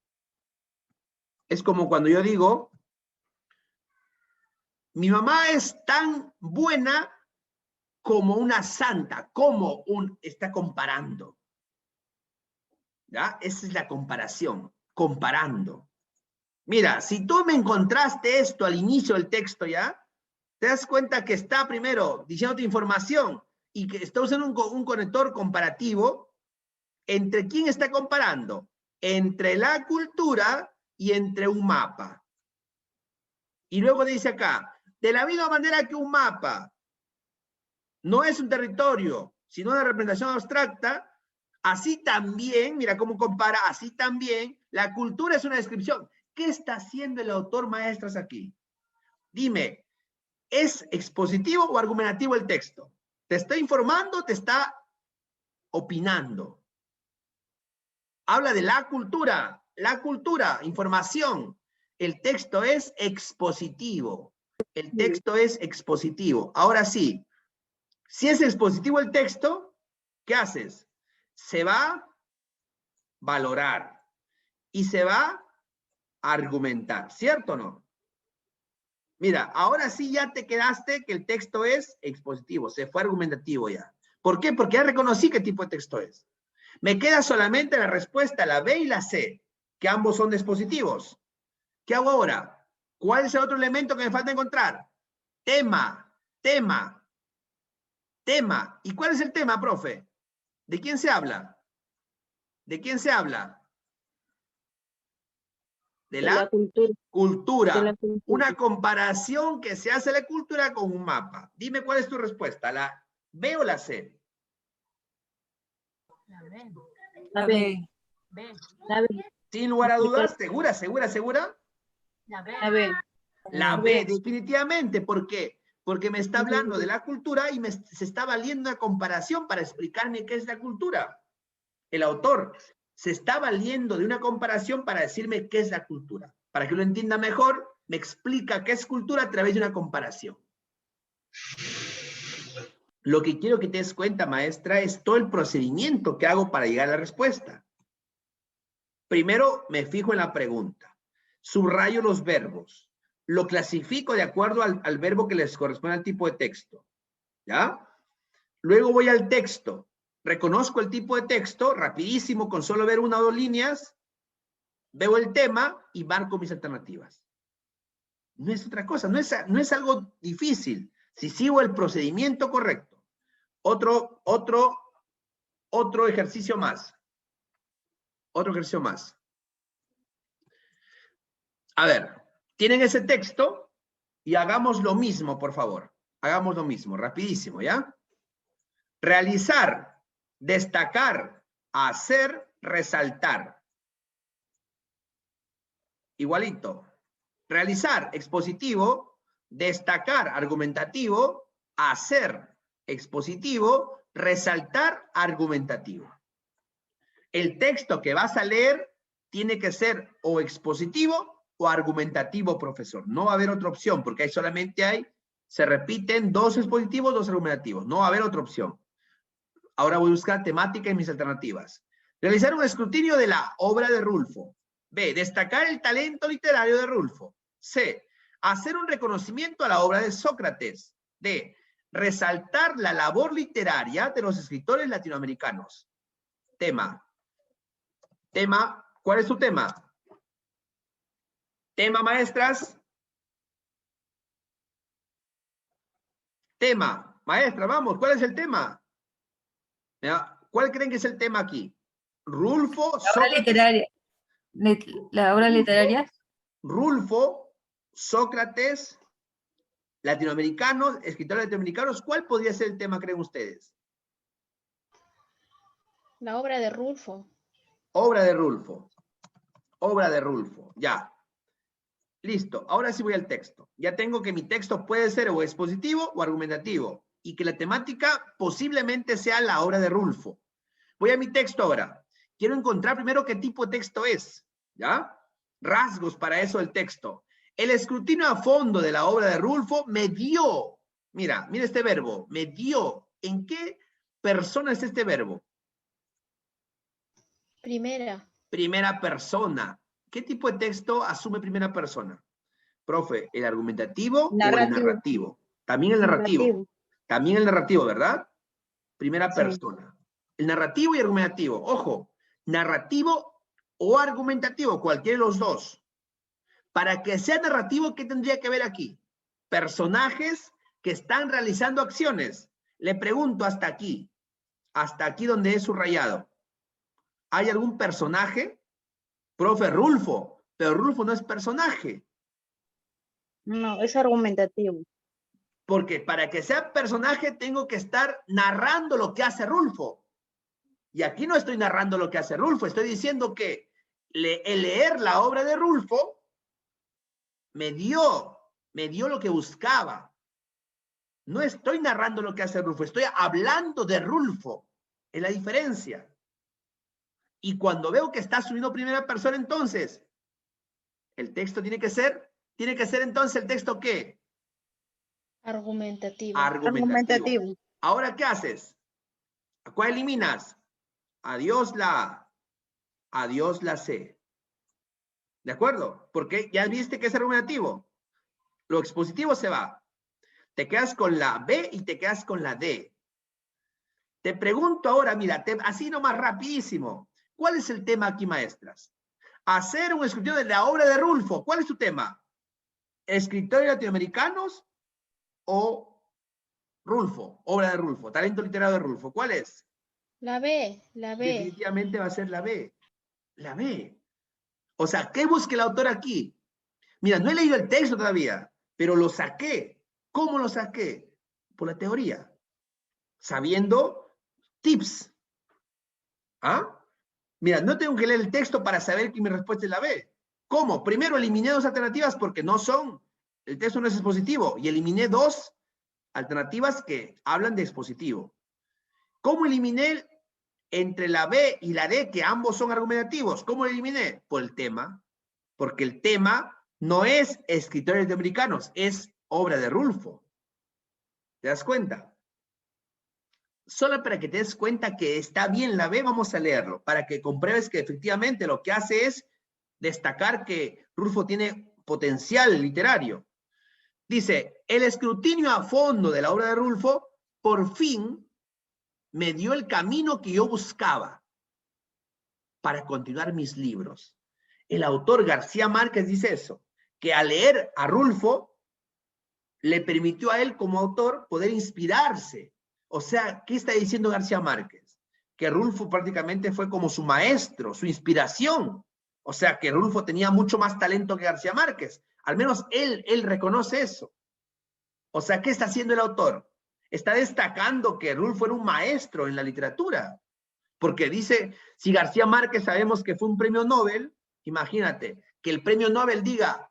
Es como cuando yo digo, mi mamá es tan buena como una santa, está comparando. ¿Ya? Esa es la comparación, comparando. Mira, si tú me encontraste esto al inicio del texto, ¿ya? Te das cuenta que está primero diciéndote información y que está usando un conector comparativo. ¿Entre quién está comparando? Entre la cultura y entre un mapa. Y luego dice acá, de la misma manera que un mapa no es un territorio, sino una representación abstracta, así también, mira cómo compara, así también, la cultura es una descripción. ¿Qué está haciendo el autor, maestras, aquí? Dime, ¿es expositivo o argumentativo el texto? ¿Te está informando o te está opinando? Habla de la cultura, información. El texto es expositivo. El texto es expositivo. Ahora sí, si es expositivo el texto, ¿qué haces? Se va a valorar y se va a argumentar, ¿cierto o no? Mira, ahora sí ya te quedaste que el texto es expositivo, se fue argumentativo ya. ¿Por qué? Porque ya reconocí qué tipo de texto es. Me queda solamente la respuesta, la B y la C, que ambos son dispositivos. ¿Qué hago ahora? ¿Cuál es el otro elemento que me falta encontrar? Tema. ¿Y cuál es el tema, profe? ¿De quién se habla? ¿De quién se habla? De la cultura. De la cultura. Una comparación que se hace de la cultura con un mapa. Dime cuál es tu respuesta, ¿la B o la C? La B. Sin lugar a dudas, ¿segura? La B. La B, definitivamente. ¿Por qué? Porque me está hablando de la cultura y se está valiendo una comparación para explicarme qué es la cultura. El autor se está valiendo de una comparación para decirme qué es la cultura. Para que lo entienda mejor, me explica qué es cultura a través de una comparación. Lo que quiero que te des cuenta, maestra, es todo el procedimiento que hago para llegar a la respuesta. Primero, me fijo en la pregunta. Subrayo los verbos. Lo clasifico de acuerdo al verbo que les corresponde al tipo de texto. ¿Ya? Luego voy al texto. Reconozco el tipo de texto, rapidísimo, con solo ver una o dos líneas. Veo el tema y marco mis alternativas. No es otra cosa, no es algo difícil. Si sigo el procedimiento correcto. Otro ejercicio más. Otro ejercicio más. A ver, tienen ese texto y hagamos lo mismo, por favor. Hagamos lo mismo, rapidísimo, ¿ya? Realizar, destacar, hacer, resaltar. Igualito. Realizar, expositivo, destacar, argumentativo, hacer, expositivo, resaltar, argumentativo. El texto que vas a leer tiene que ser o expositivo o argumentativo, profesor. No va a haber otra opción, porque ahí solamente se repiten dos expositivos, dos argumentativos. No va a haber otra opción. Ahora voy a buscar temática en mis alternativas. Realizar un escrutinio de la obra de Rulfo. B. Destacar el talento literario de Rulfo. C. Hacer un reconocimiento a la obra de Sócrates. D. Resaltar la labor literaria de los escritores latinoamericanos. Tema. ¿Cuál es tu tema? Tema, maestras. Tema. Maestra, vamos, ¿cuál es el tema? ¿Cuál creen que es el tema aquí? Rulfo, La obra literaria. La obra literaria. Rulfo, Sócrates, latinoamericanos, escritores latinoamericanos. ¿Cuál podría ser el tema, creen ustedes? La obra de Rulfo. Obra de Rulfo. Obra de Rulfo. Ya. Listo. Ahora sí voy al texto. Ya tengo que mi texto puede ser o expositivo o argumentativo. Y que la temática posiblemente sea la obra de Rulfo. Voy a mi texto ahora. Quiero encontrar primero qué tipo de texto es. ¿Ya? Rasgos para eso del texto. El escrutinio a fondo de la obra de Rulfo me dio, mira este verbo, me dio. ¿En qué persona es este verbo? Primera. Primera persona. ¿Qué tipo de texto asume primera persona? Profe, ¿el argumentativo o el narrativo? También el narrativo. También el narrativo, ¿verdad? Primera persona. El narrativo y argumentativo. Ojo, narrativo o argumentativo, cualquiera de los dos. Para que sea narrativo, ¿qué tendría que ver aquí? Personajes que están realizando acciones. Le pregunto hasta aquí donde es subrayado. ¿Hay algún personaje? Profe, Rulfo, pero Rulfo no es personaje. No, es argumentativo. Porque para que sea personaje tengo que estar narrando lo que hace Rulfo. Y aquí no estoy narrando lo que hace Rulfo, estoy diciendo que el leer la obra de Rulfo me dio lo que buscaba. No estoy narrando lo que hace Rulfo, estoy hablando de Rulfo. Es la diferencia. Y cuando veo que está asumiendo primera persona, entonces, el texto tiene que ser entonces el texto ¿qué? Argumentativo. Argumentativo. Ahora, ¿qué haces? ¿A cuál eliminas? A Dios la A, a Dios la C. ¿De acuerdo? Porque ya viste que es argumentativo. Lo expositivo se va. Te quedas con la B y te quedas con la D. Te pregunto ahora, mira, así nomás rapidísimo. ¿Cuál es el tema aquí, maestras? Hacer un escrutinio de la obra de Rulfo. ¿Cuál es tu tema? ¿Escritores latinoamericanos o Rulfo? Obra de Rulfo, talento literario de Rulfo. ¿Cuál es? La B. Definitivamente va a ser la B. La B. O sea, ¿qué busca el autor aquí? Mira, no he leído el texto todavía, pero lo saqué. ¿Cómo lo saqué? Por la teoría. Sabiendo tips. ¿Ah? Mira, no tengo que leer el texto para saber que mi respuesta es la B. ¿Cómo? Primero eliminé dos alternativas porque no son, el texto no es expositivo, y eliminé dos alternativas que hablan de expositivo. ¿Cómo eliminé entre la B y la D, que ambos son argumentativos? ¿Cómo lo eliminé? Por el tema, porque el tema no es escritores latinoamericanos, es obra de Rulfo. ¿Te das cuenta? Solo para que te des cuenta que está bien la B, vamos a leerlo, para que compruebes que efectivamente lo que hace es destacar que Rulfo tiene potencial literario. Dice, el escrutinio a fondo de la obra de Rulfo, por fin, me dio el camino que yo buscaba para continuar mis libros. El autor García Márquez dice eso, que al leer a Rulfo, le permitió a él como autor poder inspirarse. O sea, ¿qué está diciendo García Márquez? Que Rulfo prácticamente fue como su maestro, su inspiración. O sea, que Rulfo tenía mucho más talento que García Márquez. Al menos él reconoce eso. O sea, ¿qué está haciendo el autor? Está destacando que Rulfo era un maestro en la literatura. Porque dice, si García Márquez sabemos que fue un premio Nobel, imagínate, que el premio Nobel diga,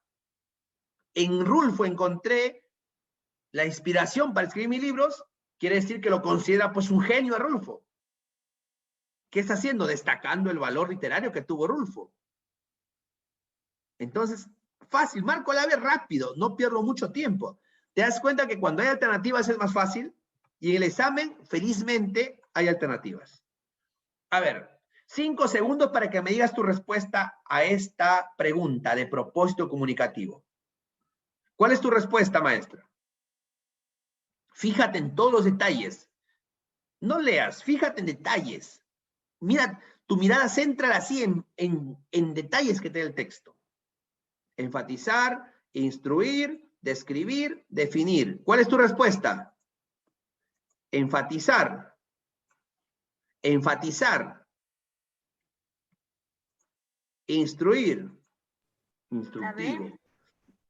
en Rulfo encontré la inspiración para escribir mis libros, quiere decir que lo considera pues un genio a Rulfo. ¿Qué está haciendo? Destacando el valor literario que tuvo Rulfo. Entonces, fácil, marco la B rápido, no pierdo mucho tiempo. Te das cuenta que cuando hay alternativas es más fácil y en el examen, felizmente, hay alternativas. A ver, 5 segundos para que me digas tu respuesta a esta pregunta de propósito comunicativo. ¿Cuál es tu respuesta, maestra? Fíjate en todos los detalles. No leas, fíjate en detalles. Mira, tu mirada céntrala así en detalles que tiene el texto. Enfatizar, instruir, describir, definir. ¿Cuál es tu respuesta? Enfatizar. Enfatizar. Instruir. Instructivo.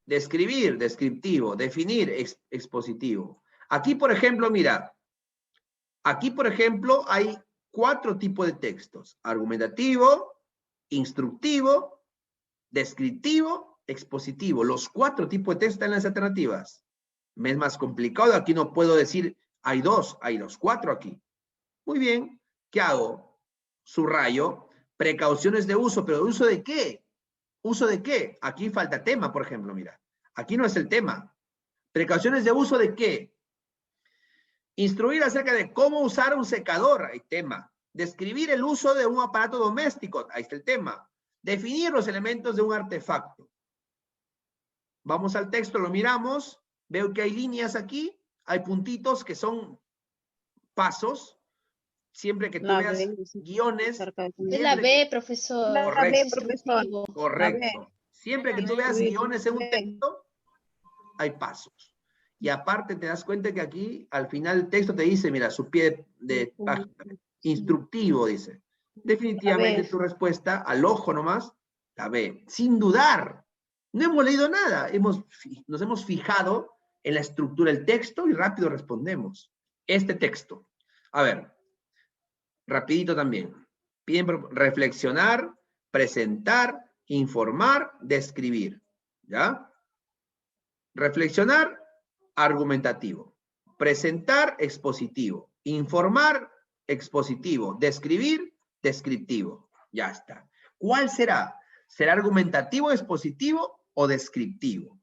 Describir, descriptivo. Definir, expositivo. Aquí, por ejemplo, mira. Aquí, por ejemplo, hay 4 tipos de textos. Argumentativo, instructivo, descriptivo, expositivo. Los 4 tipos de textos están en las alternativas. Me es más complicado. Aquí no puedo decir, hay 2, hay los 4 aquí. Muy bien. ¿Qué hago? Subrayo. Precauciones de uso. ¿Pero de uso de qué? ¿Uso de qué? Aquí falta tema, por ejemplo, mira. Aquí no es el tema. Precauciones de uso de qué. Instruir acerca de cómo usar un secador, hay tema. Describir el uso de un aparato doméstico, ahí está el tema. Definir los elementos de un artefacto. Vamos al texto, lo miramos. Veo que hay líneas aquí, hay puntitos que son pasos. Siempre que tú La veas B, guiones. Es la B, profesor. La B, Correcto. profesor. Correcto. Siempre que tú veas guiones en un texto, hay pasos. Y aparte te das cuenta que aquí, al final el texto te dice, mira, su pie de página, instructivo, dice. Definitivamente tu respuesta, al ojo nomás, la B. Sin dudar. No hemos leído nada. Nos hemos fijado en la estructura del texto y rápido respondemos. Este texto. A ver, rapidito también. Piden reflexionar, presentar, informar, describir. ¿Ya? Reflexionar, argumentativo. Presentar, expositivo. Informar, expositivo. Describir, descriptivo. Ya está. ¿Cuál será? ¿Será argumentativo, expositivo o descriptivo?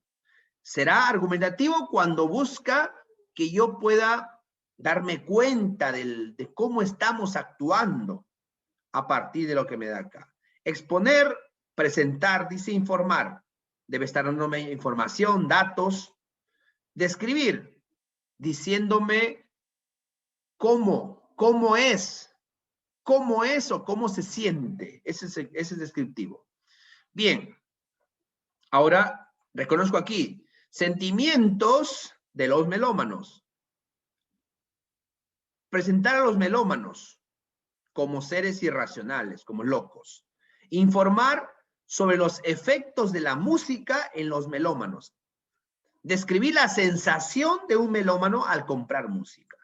Será argumentativo cuando busca que yo pueda darme cuenta de cómo estamos actuando a partir de lo que me da acá. Exponer, presentar, dice informar. Debe estar dándome información, datos. Describir, diciéndome cómo es o cómo se siente. Ese es descriptivo. Bien, ahora reconozco aquí, sentimientos de los melómanos. Presentar a los melómanos como seres irracionales, como locos. Informar sobre los efectos de la música en los melómanos. Describir la sensación de un melómano al comprar música.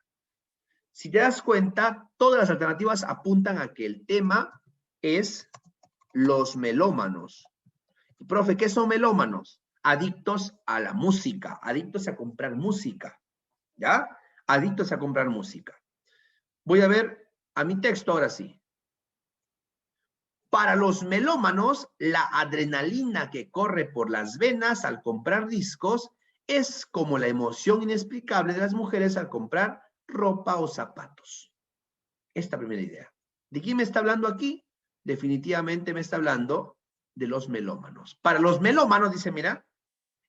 Si te das cuenta, todas las alternativas apuntan a que el tema es los melómanos. Y, profe, ¿qué son melómanos? Adictos a la música, adictos a comprar música, ¿ya? Adictos a comprar música. Voy a ver a mi texto ahora sí. Para los melómanos, la adrenalina que corre por las venas al comprar discos es como la emoción inexplicable de las mujeres al comprar ropa o zapatos. Esta primera idea. ¿De quién me está hablando aquí? Definitivamente me está hablando de los melómanos. Para los melómanos, dice, mira,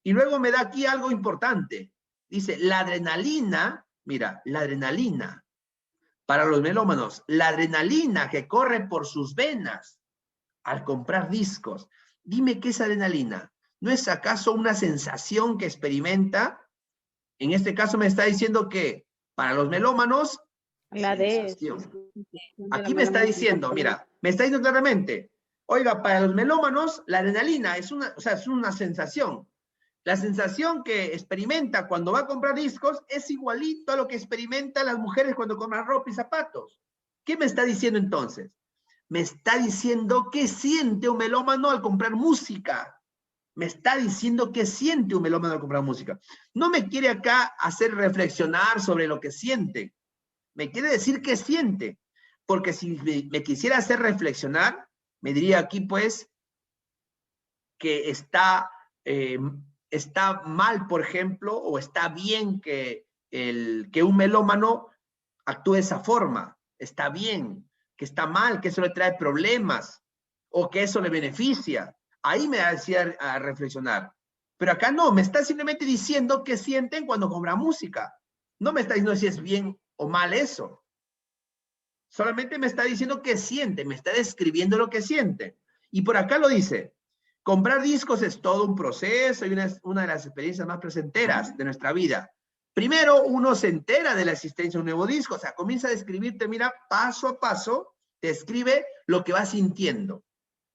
y luego me da aquí algo importante. Dice, la adrenalina, mira, la adrenalina. Para los melómanos, la adrenalina que corre por sus venas al comprar discos. Dime qué es adrenalina. ¿No es acaso una sensación que experimenta? En este caso me está diciendo que para los melómanos, La D. sensación. Aquí me está diciendo, mira, me está diciendo claramente, oiga, para los melómanos, la adrenalina es una sensación. La sensación que experimenta cuando va a comprar discos es igualito a lo que experimentan las mujeres cuando compran ropa y zapatos. ¿Qué me está diciendo entonces? Me está diciendo qué siente un melómano al comprar música. Me está diciendo qué siente un melómano al comprar música. No me quiere acá hacer reflexionar sobre lo que siente. Me quiere decir qué siente. Porque si me quisiera hacer reflexionar, me diría aquí pues que está mal, por ejemplo, o está bien que un melómano actúe de esa forma. Está bien, que está mal, que eso le trae problemas, o que eso le beneficia. Ahí me hacía a reflexionar. Pero acá no, me está simplemente diciendo qué sienten cuando compran música. No me está diciendo si es bien o mal eso. Solamente me está diciendo qué siente, me está describiendo lo que siente. Y por acá lo dice, comprar discos es todo un proceso y una de las experiencias más placenteras de nuestra vida. Primero, uno se entera de la existencia de un nuevo disco, o sea, comienza a describirte, mira, paso a paso, te escribe lo que va sintiendo.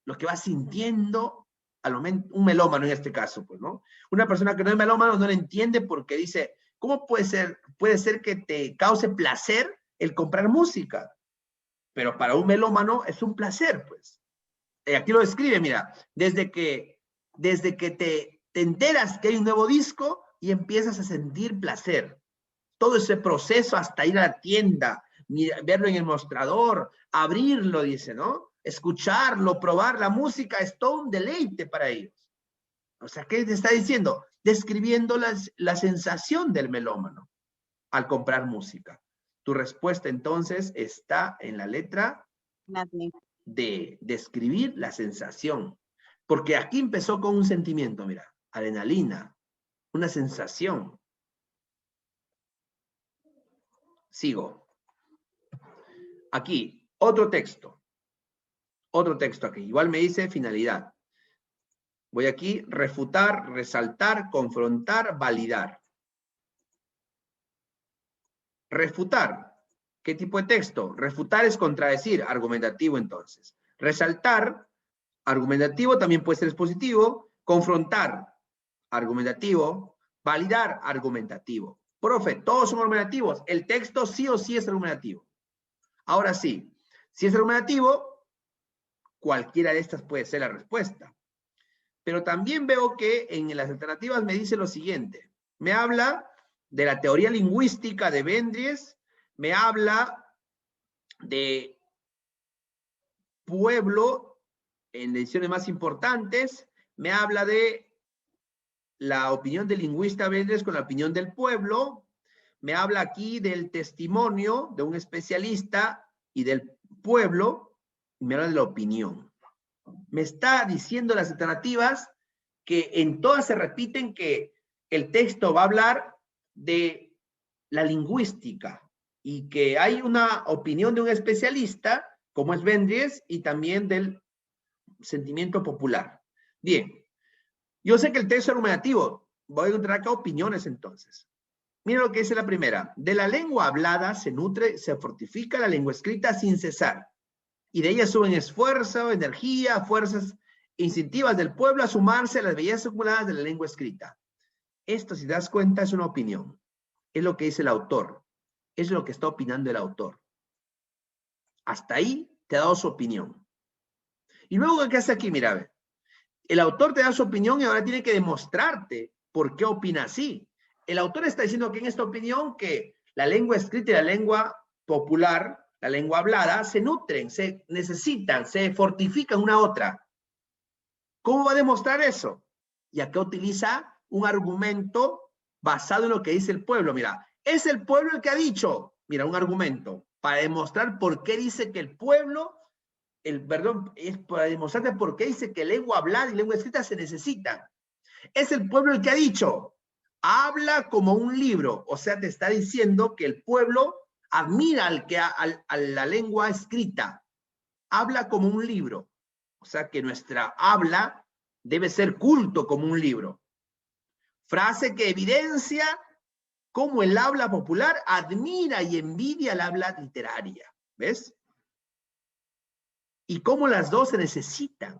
Lo que va sintiendo al momento, un melómano en este caso, pues, ¿no? Una persona que no es melómano no lo entiende porque dice, ¿cómo puede ser que te cause placer el comprar música? Pero para un melómano es un placer, pues. Aquí lo describe, mira, desde que te enteras que hay un nuevo disco y empiezas a sentir placer. Todo ese proceso hasta ir a la tienda, verlo en el mostrador, abrirlo, dice, ¿no? escucharlo, probar la música, es todo un deleite para ellos. O sea, ¿qué te está diciendo? Describiendo la sensación del melómano al comprar música. Tu respuesta entonces está en la letra D, describir la sensación. Porque aquí empezó con un sentimiento, mira, adrenalina, una sensación. Sigo. Aquí, otro texto. Otro texto aquí. Igual me dice finalidad. Voy aquí, refutar, resaltar, confrontar, validar. Refutar. ¿Qué tipo de texto? Refutar es contradecir, argumentativo entonces. Resaltar, argumentativo, también puede ser expositivo. Confrontar, argumentativo. Validar, argumentativo. Profe, todos son argumentativos. El texto sí o sí es argumentativo. Ahora sí, si es argumentativo, cualquiera de estas puede ser la respuesta. Pero también veo que en las alternativas me dice lo siguiente. Me habla de la teoría lingüística de Vendries, me habla de pueblo en ediciones más importantes, me habla de la opinión del lingüista Vendries con la opinión del pueblo, me habla aquí del testimonio de un especialista y del pueblo, y me habla de la opinión. Me está diciendo las alternativas que en todas se repiten que el texto va a hablar de la lingüística y que hay una opinión de un especialista, como es Vendries, y también del sentimiento popular. Bien, yo sé que el texto es argumentativo, voy a encontrar acá opiniones entonces. Mira lo que dice la primera. De la lengua hablada se nutre, se fortifica la lengua escrita sin cesar. Y de ella suben esfuerzo, energía, fuerzas instintivas del pueblo a sumarse a las bellezas acumuladas de la lengua escrita. Esto, si te das cuenta, es una opinión. Es lo que dice el autor. Es lo que está opinando el autor. Hasta ahí te ha dado su opinión. Y luego, ¿qué hace aquí? Mira, a ver. El autor te da su opinión y ahora tiene que demostrarte por qué opina así. El autor está diciendo que en esta opinión que la lengua escrita y la lengua popular, la lengua hablada, se nutren, se necesitan, se fortifican una a otra. ¿Cómo va a demostrar eso? Y acá utiliza un argumento basado en lo que dice el pueblo. Mira, es el pueblo el que ha dicho, mira, un argumento, para demostrar por qué dice que el pueblo, es para demostrarte por qué dice que lengua hablada y lengua escrita se necesitan. Es el pueblo el que ha dicho, habla como un libro, o sea, te está diciendo que el pueblo admira a la lengua escrita, habla como un libro, o sea que nuestra habla debe ser culto como un libro. Frase que evidencia cómo el habla popular admira y envidia el habla literaria, ¿ves? Y cómo las dos se necesitan.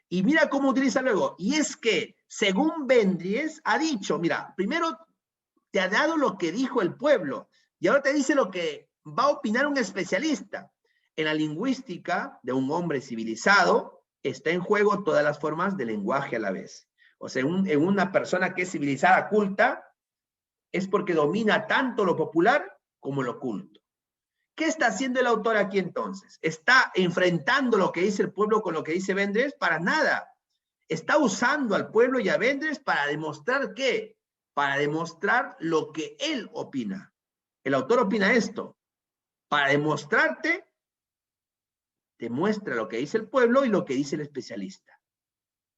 Y mira cómo utiliza luego, y es que, según Vendries, ha dicho, mira, primero te ha dado lo que dijo el pueblo, y ahora te dice lo que va a opinar un especialista. En la lingüística de un hombre civilizado está en juego todas las formas de lenguaje a la vez. O sea, en una persona que es civilizada, culta, es porque domina tanto lo popular como lo culto. ¿Qué está haciendo el autor aquí entonces? ¿Está enfrentando lo que dice el pueblo con lo que dice Vendries? Para nada. Está usando al pueblo y a Vendries para demostrar ¿qué? Para demostrar lo que él opina. El autor opina esto. Para demostrarte, demuestra lo que dice el pueblo y lo que dice el especialista.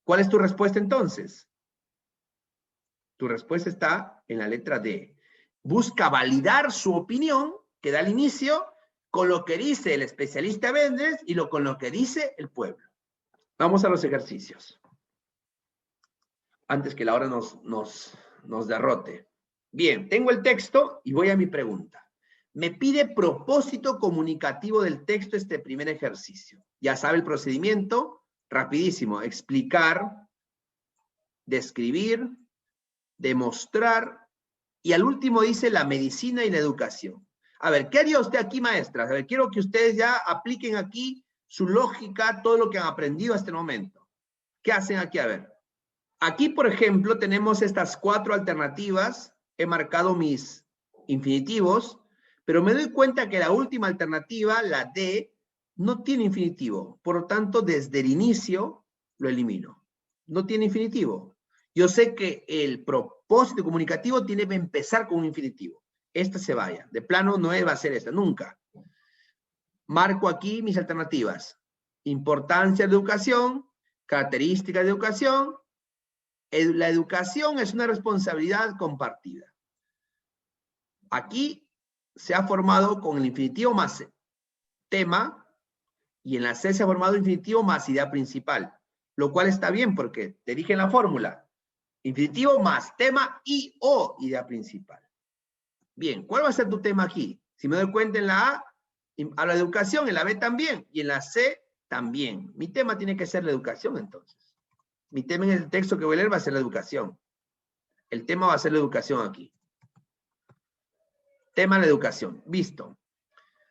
¿Cuál es tu respuesta entonces? Tu respuesta está en la letra D. Busca validar su opinión que da al inicio con lo que dice el especialista Vendries y con lo que dice el pueblo. Vamos a los ejercicios. Antes que la hora nos derrote. Bien, tengo el texto y voy a mi pregunta. Me pide propósito comunicativo del texto este primer ejercicio. Ya sabe el procedimiento, rapidísimo. Explicar, describir, demostrar y al último dice la medicina y la educación. A ver, ¿qué haría usted aquí, maestras? A ver, quiero que ustedes ya apliquen aquí su lógica, todo lo que han aprendido hasta el momento. ¿Qué hacen aquí? A ver. Aquí, por ejemplo, tenemos estas 4 alternativas. He marcado mis infinitivos, pero me doy cuenta que la última alternativa, la D, no tiene infinitivo. Por lo tanto, desde el inicio lo elimino. No tiene infinitivo. Yo sé que el propósito comunicativo tiene que empezar con un infinitivo. Esta se vaya. De plano no va a ser esta, nunca. Marco aquí mis alternativas. Importancia de educación, características de educación. La educación es una responsabilidad compartida. Aquí se ha formado con el infinitivo más tema, y en la C se ha formado infinitivo más idea principal, lo cual está bien porque te dije en la fórmula, infinitivo más tema y o idea principal. Bien, ¿cuál va a ser tu tema aquí? Si me doy cuenta en la A, habla de educación, en la B también, y en la C también. Mi tema tiene que ser la educación entonces. Mi tema en el texto que voy a leer va a ser la educación. El tema va a ser la educación aquí. Tema la educación. Visto.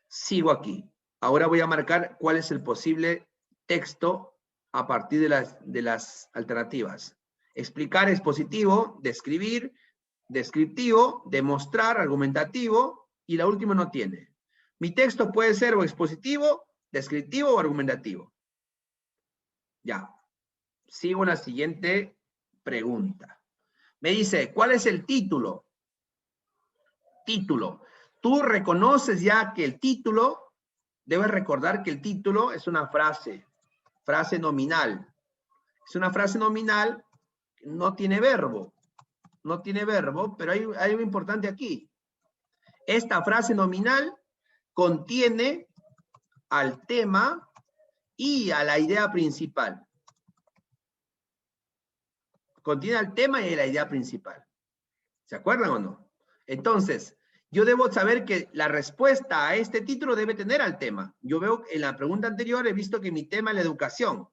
Sigo aquí. Ahora voy a marcar cuál es el posible texto a partir de las alternativas. Explicar es positivo, describir, descriptivo, demostrar, argumentativo, y la última no tiene. Mi texto puede ser o expositivo, descriptivo o argumentativo. Ya. Sigo en la siguiente pregunta. Me dice, ¿cuál es el título? Título. Tú reconoces ya que el título, debes recordar que el título es una frase nominal. Es una frase nominal, no tiene verbo. No tiene verbo, pero hay algo importante aquí. Esta frase nominal contiene al tema y a la idea principal. Contiene al tema y a la idea principal. ¿Se acuerdan o no? Entonces, yo debo saber que la respuesta a este título debe tener al tema. Yo veo en la pregunta anterior, he visto que mi tema es la educación.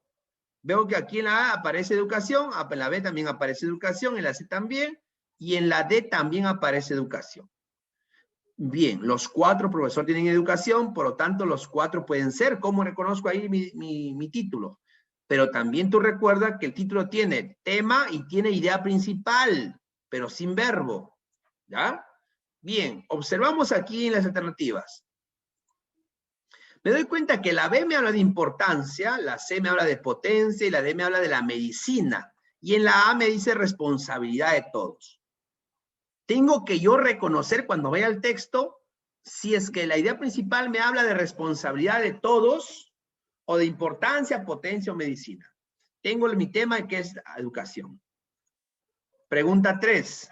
Veo que aquí en la A aparece educación, en la B también aparece educación, en la C también, y en la D también aparece educación. Bien, los 4 profesores tienen educación, por lo tanto los 4 pueden ser. ¿Cómo reconozco ahí mi título? Pero también tú recuerdas que el título tiene tema y tiene idea principal, pero sin verbo. ¿Ya? Bien, observamos aquí en las alternativas. Me doy cuenta que la B me habla de importancia, la C me habla de potencia y la D me habla de la medicina. Y en la A me dice responsabilidad de todos. Tengo que yo reconocer cuando vaya al texto si es que la idea principal me habla de responsabilidad de todos o de importancia, potencia o medicina. Tengo mi tema que es educación. Pregunta 3.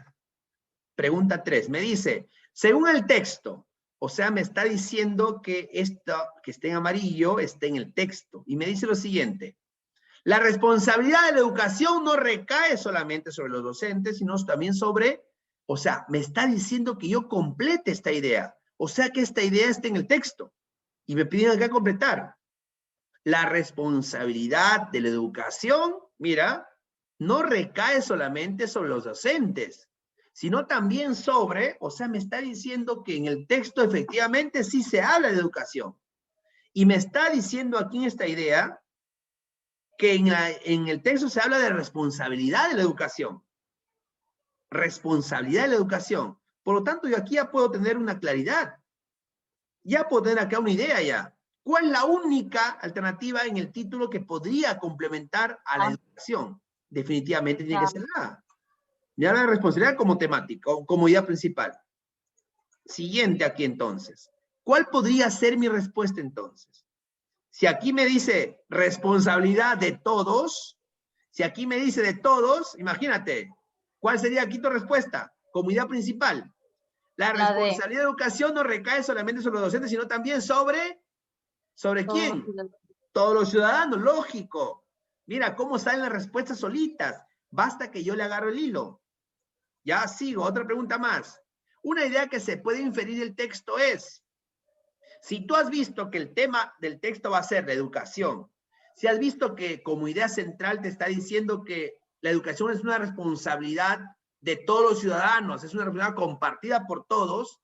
Pregunta 3. Me dice, según el texto, o sea, me está diciendo que esto que esté en amarillo esté en el texto. Y me dice lo siguiente. La responsabilidad de la educación no recae solamente sobre los docentes, sino también sobre, o sea, me está diciendo que yo complete esta idea. O sea, que esta idea esté en el texto. Y me piden acá completar. La responsabilidad de la educación, mira, no recae solamente sobre los docentes, sino también sobre, o sea, me está diciendo que en el texto efectivamente sí se habla de educación. Y me está diciendo aquí en esta idea que en el texto se habla de responsabilidad de la educación. Responsabilidad de la educación. Por lo tanto, yo aquí ya puedo tener una claridad. Ya puedo tener acá una idea ya. ¿Cuál es la única alternativa en el título que podría complementar a la educación? Definitivamente tiene que ser la A. Ya la responsabilidad como temática, como idea principal. Siguiente aquí entonces. ¿Cuál podría ser mi respuesta entonces? Si aquí me dice responsabilidad de todos, si aquí me dice de todos, imagínate, ¿cuál sería aquí tu respuesta? Como idea principal. La responsabilidad de educación no recae solamente sobre los docentes, sino también sobre ¿quién? Todos los ciudadanos, lógico. Mira cómo salen las respuestas solitas. Basta que yo le agarro el hilo. Ya sigo, otra pregunta más. Una idea que se puede inferir del texto es, si tú has visto que el tema del texto va a ser la educación, si has visto que como idea central te está diciendo que la educación es una responsabilidad de todos los ciudadanos, es una responsabilidad compartida por todos,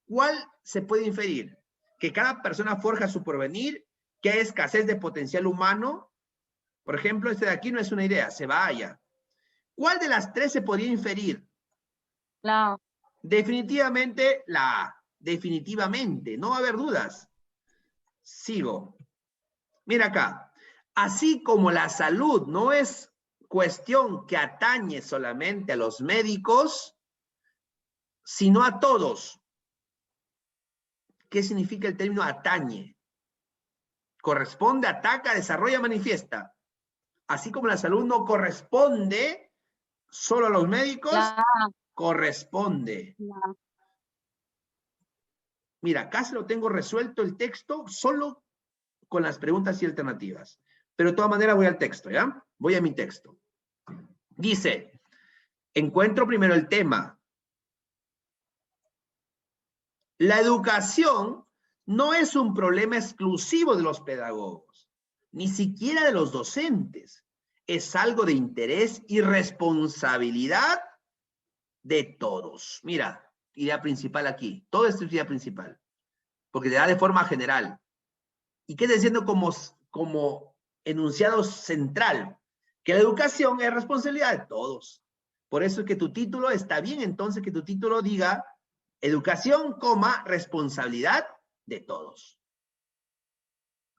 ¿cuál se puede inferir? Que cada persona forja su porvenir, que hay escasez de potencial humano. Por ejemplo, este de aquí no es una idea, se vaya. ¿Cuál de las 3 se podría inferir? La A. Definitivamente la A. Definitivamente, no va a haber dudas. Sigo. Mira acá. Así como la salud no es cuestión que atañe solamente a los médicos, sino a todos. ¿Qué significa el término atañe? Corresponde, ataca, desarrolla, manifiesta. Así como la salud no corresponde solo a los médicos, corresponde. Mira, acá se lo tengo resuelto el texto solo con las preguntas y alternativas. Pero de todas maneras voy al texto, ¿ya? Voy a mi texto. Dice, encuentro primero el tema. La educación no es un problema exclusivo de los pedagogos, ni siquiera de los docentes. Es algo de interés y responsabilidad de todos. Mira, idea principal aquí. Todo esto es idea principal, porque te da de forma general. ¿Y qué está diciendo como enunciado central? Que la educación es responsabilidad de todos. Por eso es que tu título está bien, entonces que tu título diga educación, responsabilidad de todos.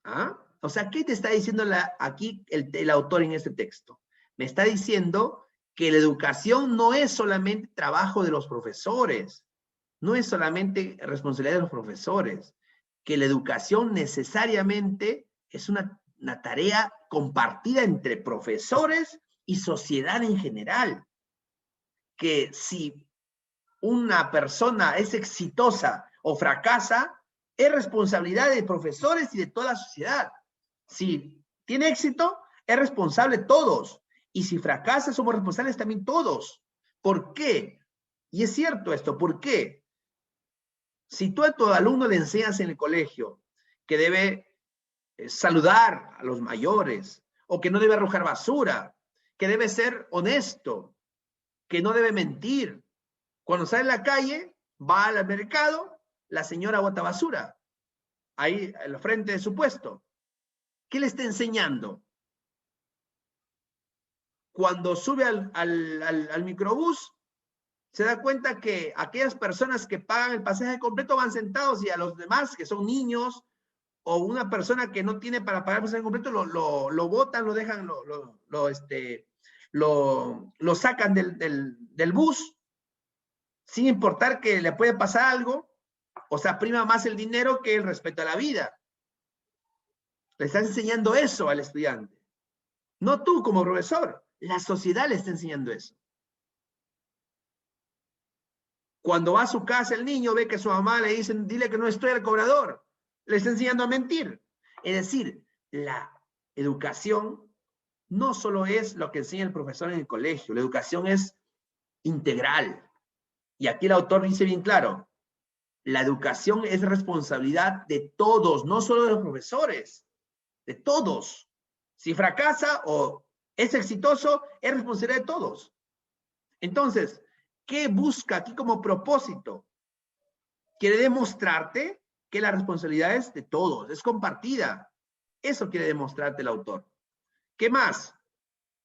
¿Ah? O sea, ¿qué te está diciendo aquí el autor en este texto? Me está diciendo que la educación no es solamente trabajo de los profesores, no es solamente responsabilidad de los profesores, que la educación necesariamente es una tarea compartida entre profesores y sociedad en general. Que si una persona es exitosa o fracasa, es responsabilidad de profesores y de toda la sociedad. Si tiene éxito, es responsable todos. Y si fracasa, somos responsables también todos. ¿Por qué? Y es cierto esto, ¿por qué? Si tú a tu alumno le enseñas en el colegio que debe saludar a los mayores, o que no debe arrojar basura, que debe ser honesto, que no debe mentir. Cuando sale a la calle, va al mercado, la señora bota basura, ahí al frente de su puesto. ¿Qué le está enseñando? Cuando sube al microbús, se da cuenta que aquellas personas que pagan el pasaje completo van sentados y a los demás, que son niños, o una persona que no tiene para pagar el pasaje completo, lo botan, lo dejan, lo sacan del bus, sin importar que le puede pasar algo. O sea, prima más el dinero que el respeto a la vida. Le estás enseñando eso al estudiante. No tú como profesor, la sociedad le está enseñando eso. Cuando va a su casa el niño, ve que su mamá le dicen, dile que no estoy al cobrador. Le está enseñando a mentir. Es decir, la educación no solo es lo que enseña el profesor en el colegio, la educación es integral. Y aquí el autor dice bien claro, la educación es responsabilidad de todos, no solo de los profesores, de todos. Si fracasa o es exitoso, es responsabilidad de todos. Entonces, ¿qué busca aquí como propósito? Quiere demostrarte que la responsabilidad es de todos, es compartida. Eso quiere demostrarte el autor. ¿Qué más?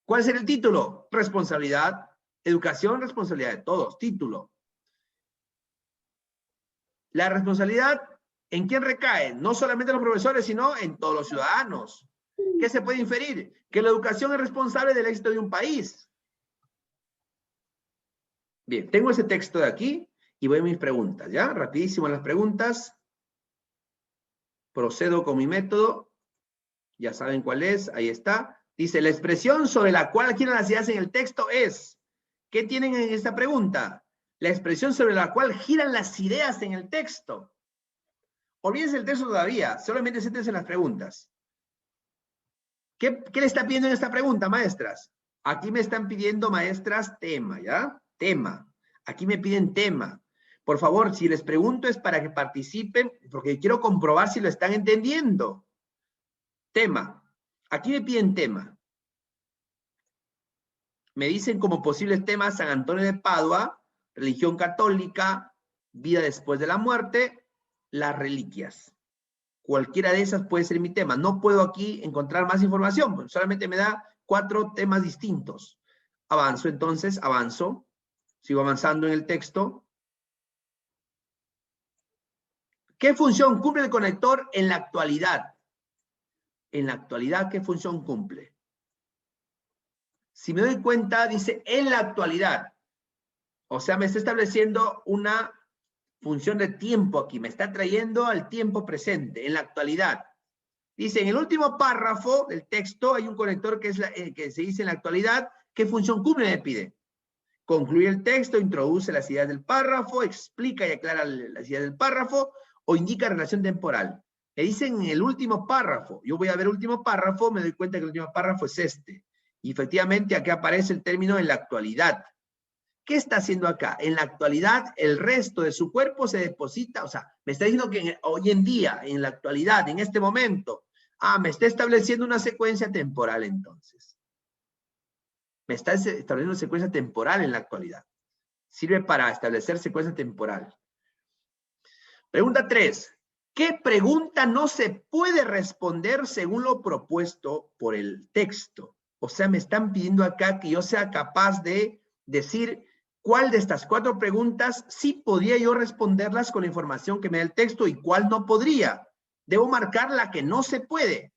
¿Cuál es el título? Responsabilidad, educación, responsabilidad de todos. Título. La responsabilidad, ¿en quién recae? No solamente en los profesores, sino en todos los ciudadanos. ¿Qué se puede inferir? Que la educación es responsable del éxito de un país. Bien, tengo ese texto de aquí y voy a mis preguntas, ¿ya? Rapidísimo las preguntas. Procedo con mi método. Ya saben cuál es, ahí está. Dice, la expresión sobre la cual giran las ideas en el texto es. ¿Qué tienen en esta pregunta? La expresión sobre la cual giran las ideas en el texto. Olvídense el texto todavía, solamente céntrense en las preguntas. ¿Qué le está pidiendo en esta pregunta, maestras? Aquí me están pidiendo, maestras, tema, ¿ya? Tema. Aquí me piden tema. Por favor, si les pregunto es para que participen, porque quiero comprobar si lo están entendiendo. Tema. Aquí me piden tema. Me dicen como posibles temas San Antonio de Padua, religión católica, vida después de la muerte, las reliquias. Cualquiera de esas puede ser mi tema. No puedo aquí encontrar más información, solamente me da 4 temas distintos. Avanzo entonces, avanzo. Sigo avanzando en el texto. ¿Qué función cumple el conector en la actualidad? En la actualidad, ¿qué función cumple? Si me doy cuenta, dice en la actualidad. O sea, me está estableciendo una función de tiempo aquí. Me está trayendo al tiempo presente, en la actualidad. Dice, en el último párrafo del texto hay un conector que se dice en la actualidad. ¿Qué función cumple? Me pide. Concluye el texto, introduce las ideas del párrafo, explica y aclara las ideas del párrafo o indica relación temporal. Me dicen en el último párrafo. Yo voy a ver el último párrafo, me doy cuenta que el último párrafo es este. Y efectivamente aquí aparece el término en la actualidad. ¿Qué está haciendo acá? En la actualidad, el resto de su cuerpo se deposita, o sea, me está diciendo que hoy en día, en la actualidad, en este momento, me está estableciendo una secuencia temporal entonces. Me está estableciendo una secuencia temporal en la actualidad. Sirve para establecer secuencia temporal. Pregunta 3. ¿Qué pregunta no se puede responder según lo propuesto por el texto? O sea, me están pidiendo acá que yo sea capaz de decir cuál de estas 4 preguntas sí podría yo responderlas con la información que me da el texto y cuál no podría. Debo marcar la que no se puede.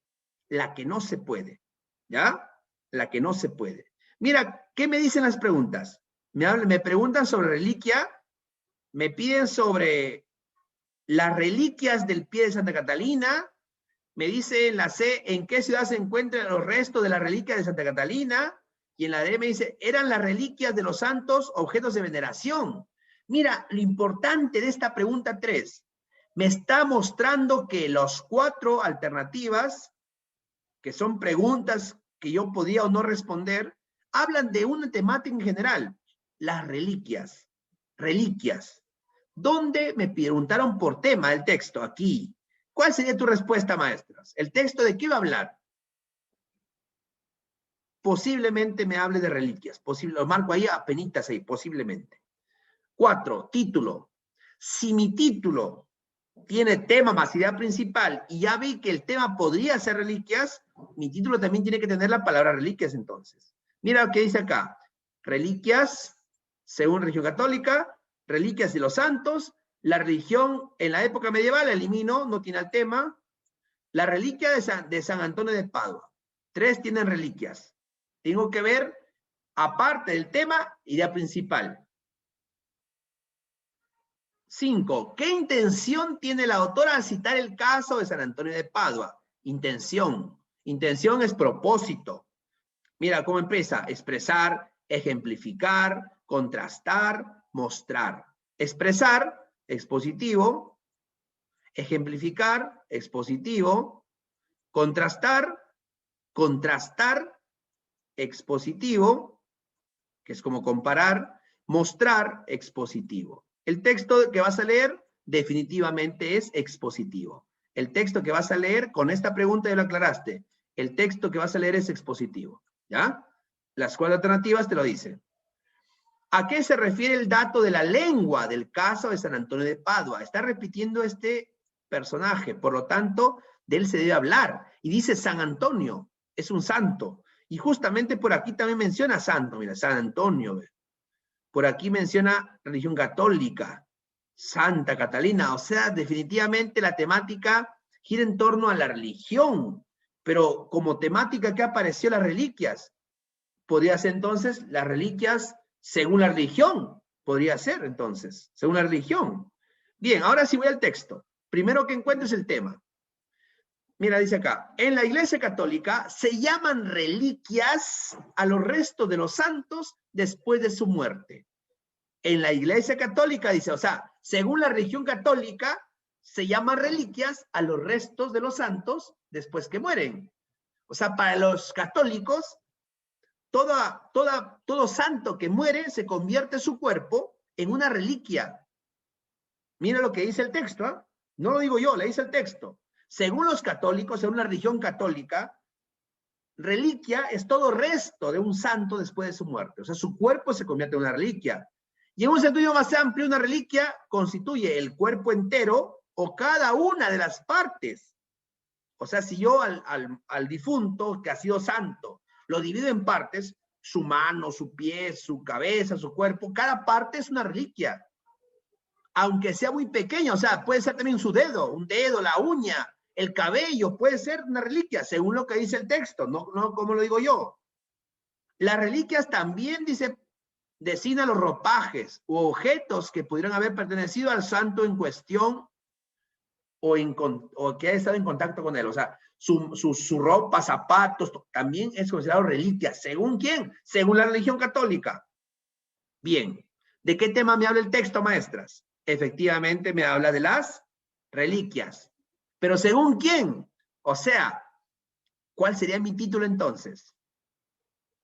La que no se puede. ¿Ya? La que no se puede. Mira, ¿qué me dicen las preguntas? Me preguntan sobre reliquia, me piden sobre las reliquias del pie de Santa Catalina, me dice en la C, ¿en qué ciudad se encuentran los restos de las reliquias de Santa Catalina? Y en la D me dice, ¿eran las reliquias de los santos objetos de veneración? Mira, lo importante de esta pregunta 3, me está mostrando que las 4 alternativas, que son preguntas que yo podía o no responder, hablan de una temática en general, las reliquias. Reliquias. ¿Dónde me preguntaron por tema del texto? Aquí. ¿Cuál sería tu respuesta, maestros? ¿El texto de qué va a hablar? Posiblemente me hable de reliquias. Lo marco ahí, apenitas ahí, posiblemente. 4, título. Si mi título tiene tema más idea principal y ya vi que el tema podría ser reliquias, mi título también tiene que tener la palabra reliquias entonces. Mira lo que dice acá. Reliquias, según religión católica, reliquias de los santos, la religión en la época medieval, la elimino, no tiene el tema. La reliquia de San Antonio de Padua. 3 tienen reliquias. Tengo que ver, aparte del tema, idea principal. 5. ¿Qué intención tiene la autora al citar el caso de San Antonio de Padua? Intención. Intención es propósito. Mira cómo empieza. Expresar, ejemplificar, contrastar, mostrar. Expresar, expositivo. Ejemplificar, expositivo. Contrastar, expositivo, que es como comparar. Mostrar, expositivo. El texto que vas a leer definitivamente es expositivo. El texto que vas a leer, con esta pregunta ya lo aclaraste, el texto que vas a leer es expositivo. ¿Ya? Las 4 alternativas te lo dicen. ¿A qué se refiere el dato de la lengua del caso de San Antonio de Padua? Está repitiendo este personaje, por lo tanto, de él se debe hablar. Y dice San Antonio, es un santo. Y justamente por aquí también menciona santo, mira, San Antonio. Por aquí menciona religión católica, Santa Catalina. O sea, definitivamente la temática gira en torno a la religión. Pero como temática, ¿qué apareció? Las reliquias. Podría ser entonces las reliquias según la religión. Podría ser entonces, según la religión. Bien, ahora sí voy al texto. Primero que encuentres el tema. Mira, dice acá, en la Iglesia Católica se llaman reliquias a los restos de los santos después de su muerte. En la Iglesia Católica dice, o sea, según la religión católica, se llaman reliquias a los restos de los santos después que mueren. O sea, para los católicos, todo santo que muere se convierte su cuerpo en una reliquia. Mira lo que dice el texto, ¿eh? No lo digo yo, le dice el texto. Según los católicos, según la religión católica, reliquia es todo resto de un santo después de su muerte. O sea, su cuerpo se convierte en una reliquia. Y en un sentido más amplio, una reliquia constituye el cuerpo entero o cada una de las partes. O sea, si yo al difunto que ha sido santo lo divido en partes, su mano, su pie, su cabeza, su cuerpo, cada parte es una reliquia. Aunque sea muy pequeña, o sea, puede ser también su dedo, un dedo, la uña. El cabello puede ser una reliquia, según lo que dice el texto, no como lo digo yo. Las reliquias también, dice, designan los ropajes u objetos que pudieran haber pertenecido al santo en cuestión o que ha estado en contacto con él. O sea, su ropa, zapatos, también es considerado reliquia. ¿Según quién? Según la religión católica. Bien. ¿De qué tema me habla el texto, maestras? Efectivamente, me habla de las reliquias. ¿Pero según quién? O sea, ¿cuál sería mi título entonces?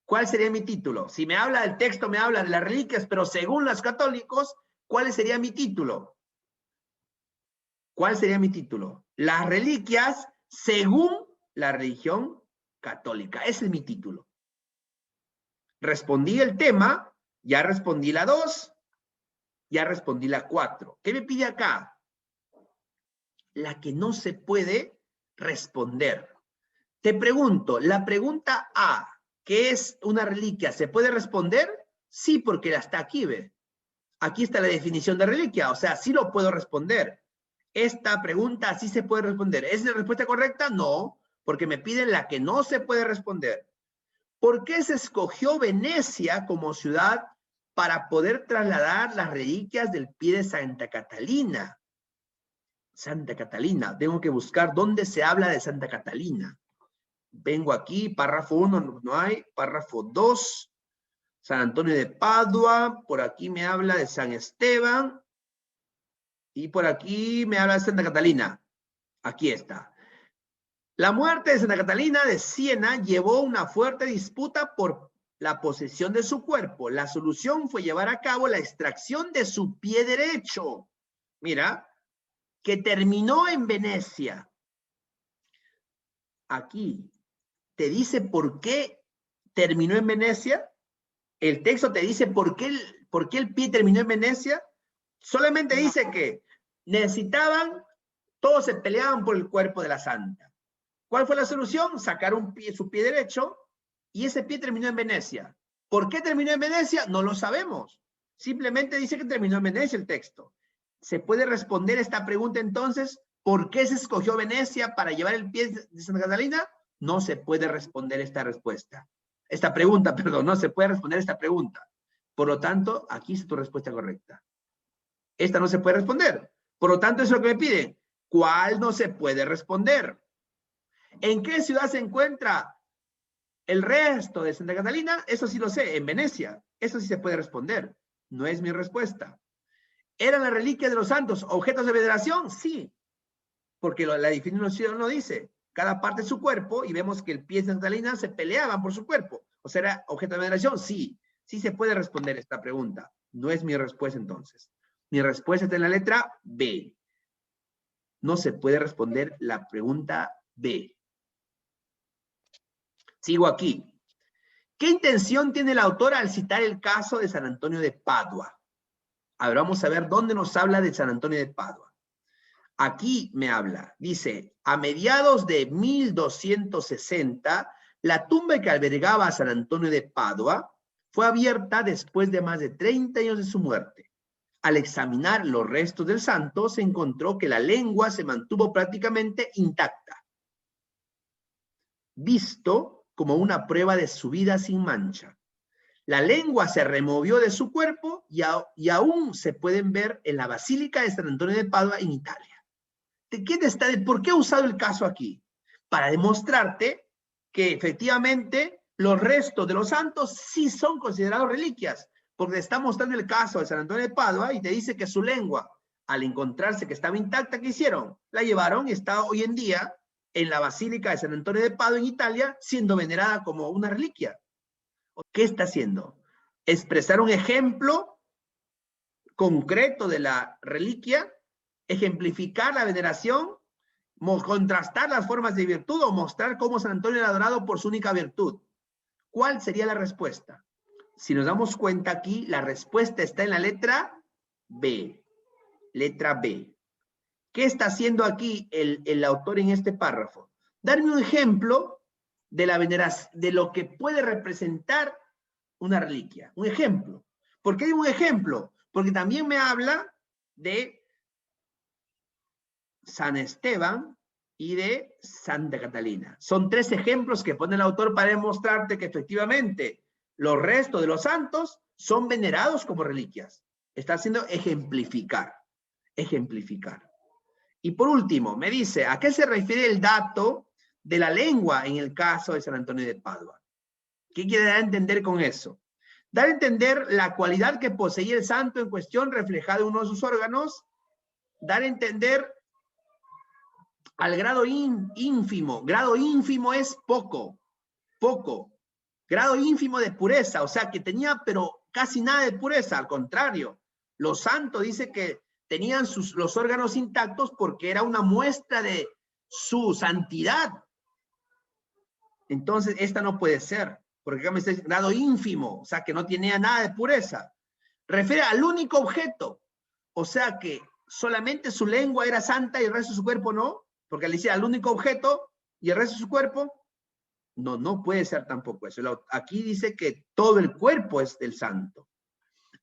¿Cuál sería mi título? Si me habla del texto, me habla de las reliquias, pero según los católicos, ¿cuál sería mi título? ¿Cuál sería mi título? Las reliquias según la religión católica. Ese es mi título. Respondí el tema, ya respondí la 2, ya respondí la 4. ¿Qué me pide acá? La que no se puede responder. Te pregunto, la pregunta A, ¿qué es una reliquia? ¿Se puede responder? Sí, porque está aquí, ¿ve? Aquí está la definición de reliquia, o sea, sí lo puedo responder. Esta pregunta sí se puede responder. ¿Es la respuesta correcta? No, porque me piden la que no se puede responder. ¿Por qué se escogió Venecia como ciudad para poder trasladar las reliquias del pie de Santa Catalina? Santa Catalina, tengo que buscar dónde se habla de Santa Catalina. Vengo aquí, párrafo 1, no hay, párrafo 2, San Antonio de Padua, por aquí me habla de San Esteban, y por aquí me habla de Santa Catalina. Aquí está. La muerte de Santa Catalina de Siena llevó una fuerte disputa por la posesión de su cuerpo. La solución fue llevar a cabo la extracción de su pie derecho. Mira, que terminó en Venecia. Aquí te dice por qué terminó en Venecia. El texto te dice por qué el pie terminó en Venecia. Solamente dice que necesitaban, todos se peleaban por el cuerpo de la santa. ¿Cuál fue la solución? Sacar su pie derecho, y ese pie terminó en Venecia. ¿Por qué terminó en Venecia? No lo sabemos. Simplemente dice que terminó en Venecia el texto. ¿Se puede responder esta pregunta entonces? ¿Por qué se escogió Venecia para llevar el pie de Santa Catalina? No se puede responder esta pregunta, perdón, no se puede responder esta pregunta. Por lo tanto, aquí es tu respuesta correcta. Esta no se puede responder. Por lo tanto, eso es lo que me piden. ¿Cuál no se puede responder? ¿En qué ciudad se encuentra el resto de Santa Catalina? Eso sí lo sé, en Venecia. Eso sí se puede responder. No es mi respuesta. ¿Eran las reliquias de los santos objetos de veneración? Sí, porque la definición lo dice. Cada parte de su cuerpo, y vemos que el pie de Santa Catalina se peleaban por su cuerpo. O sea, ¿era objeto de veneración? Sí. Sí se puede responder esta pregunta. No es mi respuesta entonces. Mi respuesta está en la letra B. No se puede responder la pregunta B. Sigo aquí. ¿Qué intención tiene el autor al citar el caso de San Antonio de Padua? A ver, vamos a ver dónde nos habla de San Antonio de Padua. Aquí me habla, dice, a mediados de 1260, la tumba que albergaba a San Antonio de Padua fue abierta después de más de 30 años de su muerte. Al examinar los restos del santo, se encontró que la lengua se mantuvo prácticamente intacta, visto como una prueba de su vida sin mancha. La lengua se removió de su cuerpo y aún se pueden ver en la Basílica de San Antonio de Padua en Italia. ¿Por qué he usado el caso aquí? Para demostrarte que efectivamente los restos de los santos sí son considerados reliquias, porque está mostrando el caso de San Antonio de Padua y te dice que su lengua, al encontrarse que estaba intacta, ¿qué hicieron? La llevaron y está hoy en día en la Basílica de San Antonio de Padua en Italia, siendo venerada como una reliquia. ¿Qué está haciendo? Expresar un ejemplo concreto de la reliquia, ejemplificar la veneración, contrastar las formas de virtud o mostrar cómo San Antonio era adorado por su única virtud. ¿Cuál sería la respuesta? Si nos damos cuenta aquí, la respuesta está en la letra B. Letra B. ¿Qué está haciendo aquí el autor en este párrafo? Darme un ejemplo de la veneración, de lo que puede representar una reliquia. Un ejemplo. ¿Por qué digo un ejemplo? Porque también me habla de San Esteban y de Santa Catalina. Son 3 ejemplos que pone el autor para demostrarte que efectivamente los restos de los santos son venerados como reliquias. Está haciendo ejemplificar. Ejemplificar. Y por último, me dice, ¿a qué se refiere el dato de la lengua en el caso de San Antonio de Padua? ¿Qué quiere dar a entender con eso? Dar a entender la cualidad que poseía el santo en cuestión reflejada en uno de sus órganos, dar a entender al grado ínfimo. Grado ínfimo es poco, grado ínfimo de pureza, o sea que tenía pero casi nada de pureza, al contrario. Los santos dice que tenían los órganos intactos porque era una muestra de su santidad. Entonces esta no puede ser, porque acá me dice grado ínfimo, o sea que no tenía nada de pureza. Refiere al único objeto, o sea que solamente su lengua era santa y el resto de su cuerpo no, porque le decía al único objeto y el resto de su cuerpo. No, no puede ser tampoco eso. Aquí dice que todo el cuerpo es del santo.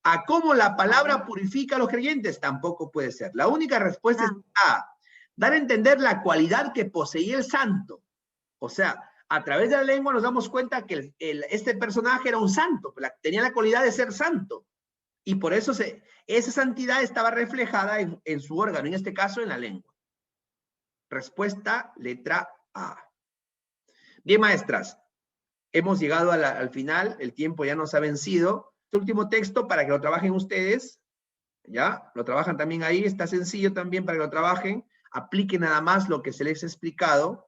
¿A cómo la palabra purifica a los creyentes? Tampoco puede ser. La única respuesta es A. Dar a entender la cualidad que poseía el santo. O sea, a través de la lengua nos damos cuenta que este personaje era un santo, tenía la cualidad de ser santo. Y por eso esa santidad estaba reflejada en su órgano, en este caso en la lengua. Respuesta, letra A. Bien, maestras, hemos llegado al final, el tiempo ya nos ha vencido. Este último texto para que lo trabajen ustedes, ¿ya? Lo trabajan también ahí, está sencillo también para que lo trabajen, apliquen nada más lo que se les ha explicado.